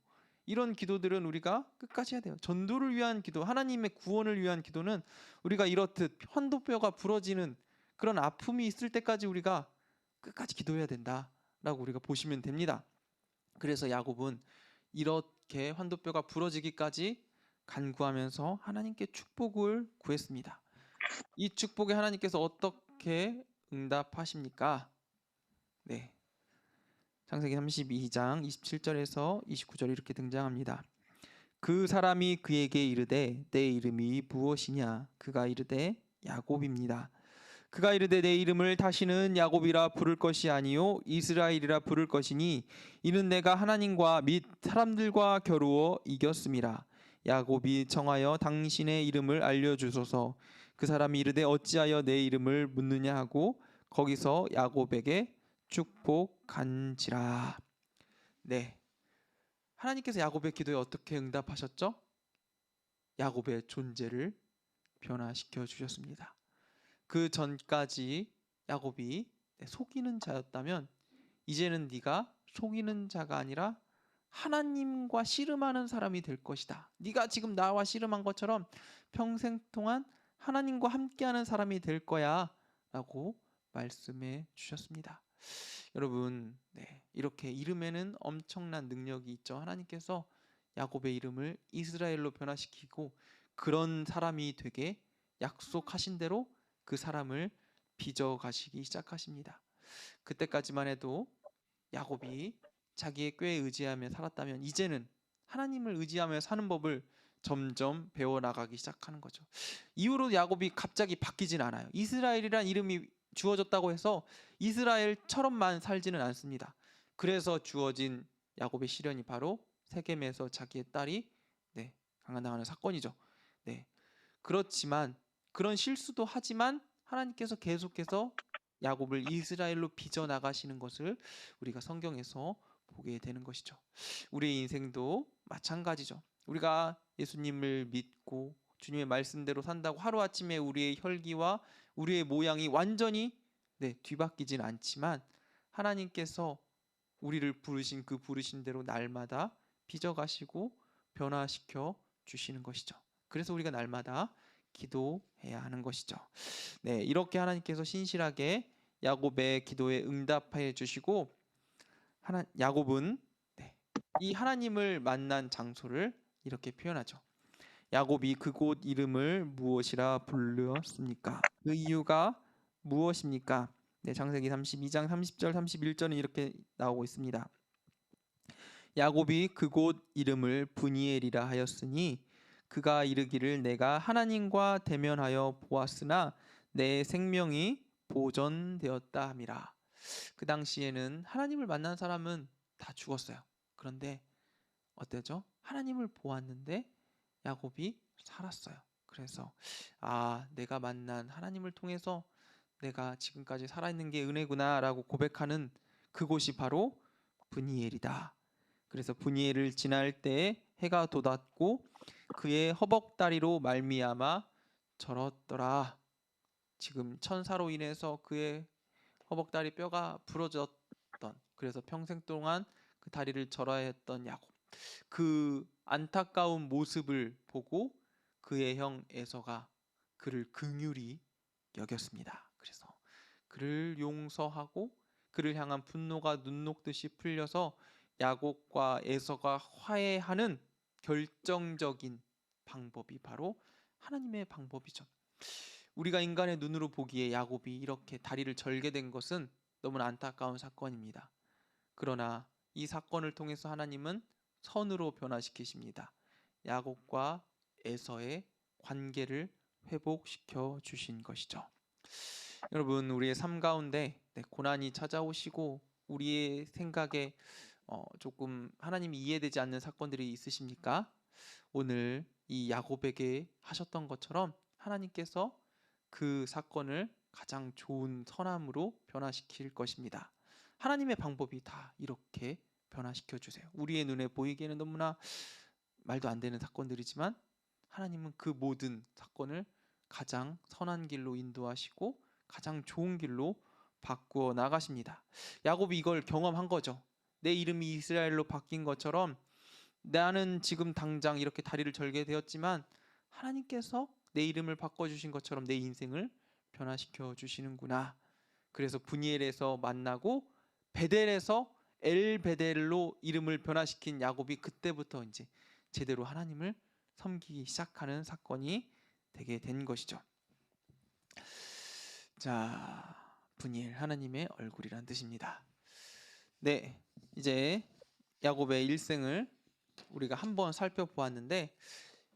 이런 기도들은 우리가 끝까지 해야 돼요. 전도를 위한 기도, 하나님의 구원을 위한 기도는 우리가 이렇듯 환도뼈가 부러지는 그런 아픔이 있을 때까지 우리가 끝까지 기도해야 된다라고 우리가 보시면 됩니다. 그래서 야곱은 이렇게 환도뼈가 부러지기까지 간구하면서 하나님께 축복을 구했습니다. 이 축복에 하나님께서 어떻게 응답하십니까? 네. 창세기 32장 27절에서 29절 이렇게 등장합니다. 그 사람이 그에게 이르되 내 이름이 무엇이냐? 그가 이르되 야곱입니다. 그가 이르되 내 이름을 다시는 야곱이라 부를 것이 아니요 이스라엘이라 부를 것이니 이는 내가 하나님과 및 사람들과 겨루어 이겼음이라. 야곱이 청하여 당신의 이름을 알려주소서. 그 사람이 이르되 어찌하여 내 이름을 묻느냐 하고 거기서 야곱에게 축복한지라. 네, 하나님께서 야곱의 기도에 어떻게 응답하셨죠? 야곱의 존재를 변화시켜 주셨습니다. 그 전까지 야곱이 속이는 자였다면 이제는 네가 속이는 자가 아니라 하나님과 씨름하는 사람이 될 것이다. 네가 지금 나와 씨름한 것처럼 평생 동안 하나님과 함께하는 사람이 될 거야 라고 말씀해 주셨습니다. 여러분, 이렇게 이름에는 엄청난 능력이 있죠. 하나님께서 야곱의 이름을 이스라엘로 변화시키고 그런 사람이 되게 약속하신 대로 그 사람을 빚어 가시기 시작하십니다. 그때까지만 해도 야곱이 자기의 꾀에 의지하며 살았다면 이제는 하나님을 의지하며 사는 법을 점점 배워나가기 시작하는 거죠. 이후로 야곱이 갑자기 바뀌진 않아요. 이스라엘이란 이름이 주어졌다고 해서 이스라엘처럼만 살지는 않습니다. 그래서 주어진 야곱의 시련이 바로 세겜에서 자기의 딸이 강간당하는 사건이죠. 그렇지만 그런 실수도 하지만 하나님께서 계속해서 야곱을 이스라엘로 빚어 나가시는 것을 우리가 성경에서 보게 되는 것이죠. 우리의 인생도 마찬가지죠. 우리가 예수님을 믿고 주님의 말씀대로 산다고 하루아침에 우리의 혈기와 우리의 모양이 완전히 뒤바뀌진 않지만 하나님께서 우리를 부르신 그 부르신 대로 날마다 빚어가시고 변화시켜 주시는 것이죠. 그래서 우리가 날마다 기도해야 하는 것이죠. 이렇게 하나님께서 신실하게 야곱의 기도에 응답해 주시고 야곱은 이 하나님을 만난 장소를 이렇게 표현하죠. 야곱이 그곳 이름을 무엇이라 불렀습니까? 그 이유가 무엇입니까? 창세기 32장 30절 31절은 이렇게 나오고 있습니다. 야곱이 그곳 이름을 브니엘이라 하였으니 그가 이르기를 내가 하나님과 대면하여 보았으나 내 생명이 보전되었다 함이라. 그 당시에는 하나님을 만난 사람은 다 죽었어요. 그런데 어때죠? 하나님을 보았는데 야곱이 살았어요. 그래서 내가 만난 하나님을 통해서 내가 지금까지 살아있는 게 은혜구나라고 고백하는 그곳이 바로 브니엘이다. 그래서 브니엘을 지날 때에 해가 돋았고 그의 허벅다리로 말미암아 절었더라. 지금 천사로 인해서 그의 허벅다리 뼈가 부러졌던, 그래서 평생 동안 그 다리를 절어야 했던 야곱, 그 안타까운 모습을 보고 그의 형 에서가 그를 긍휼히 여겼습니다. 그래서 그를 용서하고 그를 향한 분노가 눈 녹듯이 풀려서 야곱과 에서가 화해하는 결정적인 방법이 바로 하나님의 방법이죠. 우리가 인간의 눈으로 보기에 야곱이 이렇게 다리를 절게 된 것은 너무나 안타까운 사건입니다. 그러나 이 사건을 통해서 하나님은 선으로 변화시키십니다. 야곱과 에서의 관계를 회복시켜 주신 것이죠. 여러분, 우리의 삶 가운데 고난이 찾아오시고 우리의 생각에 조금 하나님이 이해되지 않는 사건들이 있으십니까? 오늘 이 야곱에게 하셨던 것처럼 하나님께서 그 사건을 가장 좋은 선함으로 변화시킬 것입니다. 하나님의 방법이 다 이렇게 변화시켜 주세요. 우리의 눈에 보이기에는 너무나 말도 안 되는 사건들이지만 하나님은 그 모든 사건을 가장 선한 길로 인도하시고 가장 좋은 길로 바꾸어 나가십니다. 야곱이 이걸 경험한 거죠. 내 이름이 이스라엘로 바뀐 것처럼 나는 지금 당장 이렇게 다리를 절게 되었지만 하나님께서 내 이름을 바꿔주신 것처럼 내 인생을 변화시켜 주시는구나. 그래서 브니엘에서 만나고 베델에서 엘베델로 이름을 변화시킨 야곱이 그때부터 이제 제대로 하나님을 섬기기 시작하는 사건이 되게 된 것이죠. 자, 브니엘, 하나님의 얼굴이란 뜻입니다. 네, 이제 야곱의 일생을 우리가 한번 살펴보았는데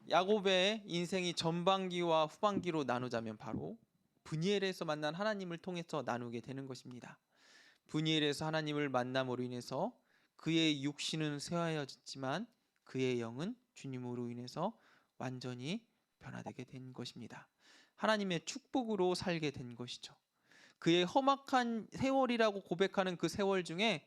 야곱의 인생이 전반기와 후반기로 나누자면 바로 브니엘에서 만난 하나님을 통해서 나누게 되는 것입니다. 브니엘에서 하나님을 만남으로 인해서 그의 육신은 쇠하여졌지만 그의 영은 주님으로 인해서 완전히 변화되게 된 것입니다. 하나님의 축복으로 살게 된 것이죠. 그의 험악한 세월이라고 고백하는 그 세월 중에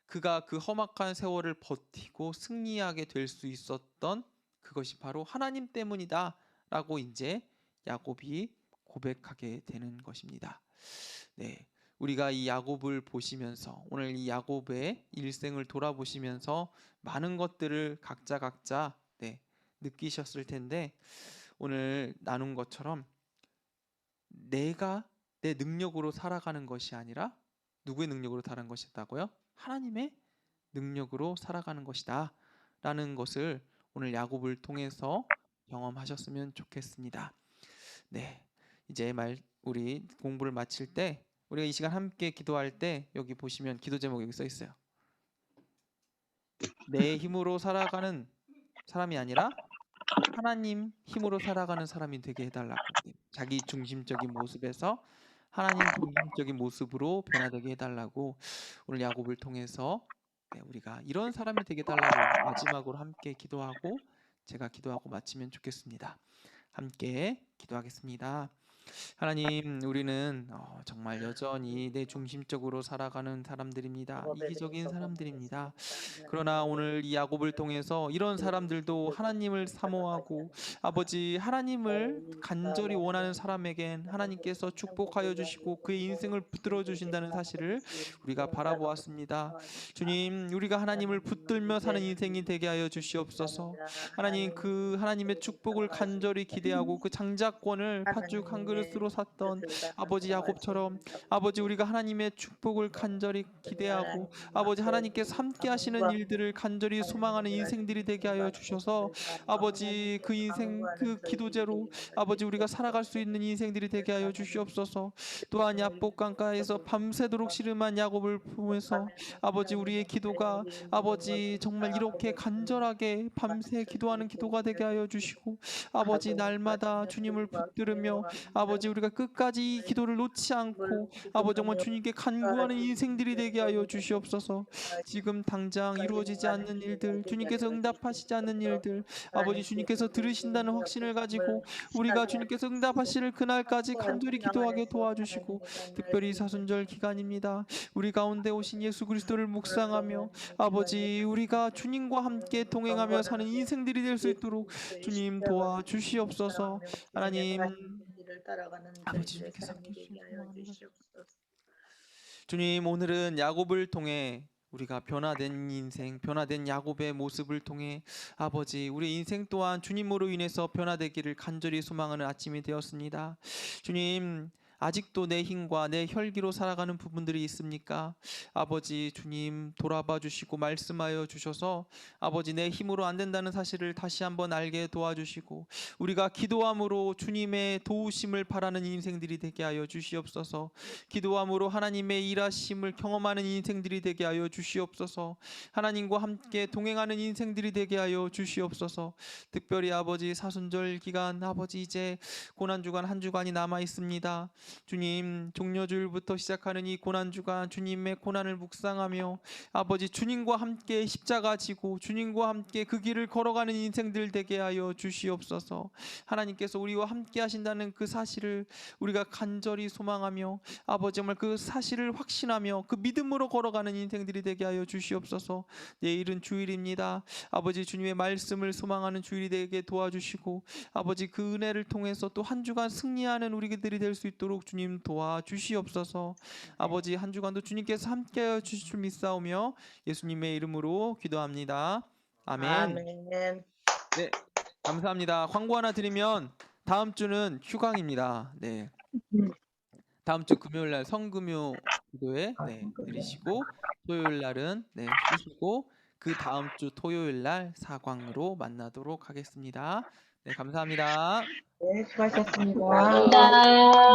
그가 그 험악한 세월을 버티고 승리하게 될 수 있었던 그것이 바로 하나님 때문이다 라고 이제 야곱이 고백하게 되는 것입니다. 우리가 이 야곱을 보시면서 오늘 이 야곱의 일생을 돌아보시면서 많은 것들을 각자 느끼셨을 텐데 오늘 나눈 것처럼 내가 내 능력으로 살아가는 것이 아니라 누구의 능력으로 살아가는 것이다고요? 하나님의 능력으로 살아가는 것이다 라는 것을 오늘 야곱을 통해서 경험하셨으면 좋겠습니다. 이제 우리 공부를 마칠 때 우리가 이 시간 함께 기도할 때 여기 보시면 기도 제목이 여기 써 있어요. 내 힘으로 살아가는 사람이 아니라 하나님 힘으로 살아가는 사람이 되게 해달라고. 자기 중심적인 모습에서 하나님 중심적인 모습으로 변화되게 해달라고 오늘 야곱을 통해서 우리가 이런 사람이 되게 해달라고 마지막으로 함께 기도하고 제가 기도하고 마치면 좋겠습니다. 함께 기도하겠습니다. 하나님, 우리는 정말 여전히 내 중심적으로 살아가는 사람들입니다. 이기적인 사람들입니다. 그러나 오늘 이 야곱을 통해서 이런 사람들도 하나님을 사모하고 아버지 하나님을 간절히 원하는 사람에겐 하나님께서 축복하여 주시고 그의 인생을 붙들어 주신다는 사실을 우리가 바라보았습니다. 주님, 우리가 하나님을 붙들며 사는 인생이 되게 하여 주시옵소서. 하나님, 그 하나님의 축복을 간절히 기대하고 그 장자권을 팥죽 한 그릇으로 샀던 아버지 야곱처럼 아버지 우리가 하나님의 축복을 간절히 기대하고 아버지 하나님께서 함께 하시는 일들을 간절히 소망하는 인생들이 되게 하여 주셔서 아버지 그 인생 그 기도제로 아버지 우리가 살아갈 수 있는 인생들이 되게 하여 주시옵소서. 또한 야복 강가에서 밤새도록 씨름한 야곱을 보면서 아버지 우리의 기도가 아버지 정말 이렇게 간절하게 밤새 기도하는 기도가 되게 하여 주시고 아버지 날마다 주님을 붙들으며 아버지 아버지 우리가 끝까지 이 기도를 놓지 않고 아버지 정말 주님께 간구하는 인생들이 되게 하여 주시옵소서. 지금 당장 이루어지지 않는 일들, 주님께서 응답하시지 않는 일들, 아버지 주님께서 들으신다는 확신을 가지고 우리가 주님께서 응답하실 그날까지 간절히 기도하게 도와주시고, 특별히 사순절 기간입니다. 우리 가운데 오신 예수 그리스도를 묵상하며 아버지 우리가 주님과 함께 동행하며 사는 인생들이 될 수 있도록 주님 도와주시옵소서. 하나님 아버지 주님께서 함께 해주시길 소망합니다. 주님, 오늘은 야곱을 통해 우리가 변화된 인생, 변화된 야곱의 모습을 통해 아버지 우리 인생 또한 주님으로 인해서 변화되기를 간절히 소망하는 아침이 되었습니다. 주님, 아직도 내 힘과 내 혈기로 살아가는 부분들이 있습니까? 아버지 주님 돌아봐 주시고 말씀하여 주셔서 아버지 내 힘으로 안 된다는 사실을 다시 한번 알게 도와주시고, 우리가 기도함으로 주님의 도우심을 바라는 인생들이 되게 하여 주시옵소서. 기도함으로 하나님의 일하심을 경험하는 인생들이 되게 하여 주시옵소서. 하나님과 함께 동행하는 인생들이 되게 하여 주시옵소서. 특별히 아버지 사순절 기간, 아버지 이제 고난주간 한 주간이 남아 있습니다. 주님, 종려주일부터 시작하는 이 고난주간 주님의 고난을 묵상하며 아버지 주님과 함께 십자가 지고 주님과 함께 그 길을 걸어가는 인생들 되게 하여 주시옵소서. 하나님께서 우리와 함께 하신다는 그 사실을 우리가 간절히 소망하며 아버지 정말 그 사실을 확신하며 그 믿음으로 걸어가는 인생들이 되게 하여 주시옵소서. 내일은 주일입니다. 아버지 주님의 말씀을 소망하는 주일이 되게 도와주시고 아버지 그 은혜를 통해서 또 한 주간 승리하는 우리들이 될 수 있도록 주님 도와주시옵소서. 아버지 한 주간도 주님께서 함께하여 주실 줄 믿사오며 예수님의 이름으로 기도합니다. 아멘. 아멘. 네, 감사합니다. 광고 하나 드리면 다음 주는 휴강입니다. 네, 다음 주 금요일 날 성금요 기도회 드리시고, 토요일 날은 쉬시고 그 다음 주 토요일 날 사광으로 만나도록 하겠습니다. 네, 감사합니다. 네, 수고하셨습니다. 감사합니다.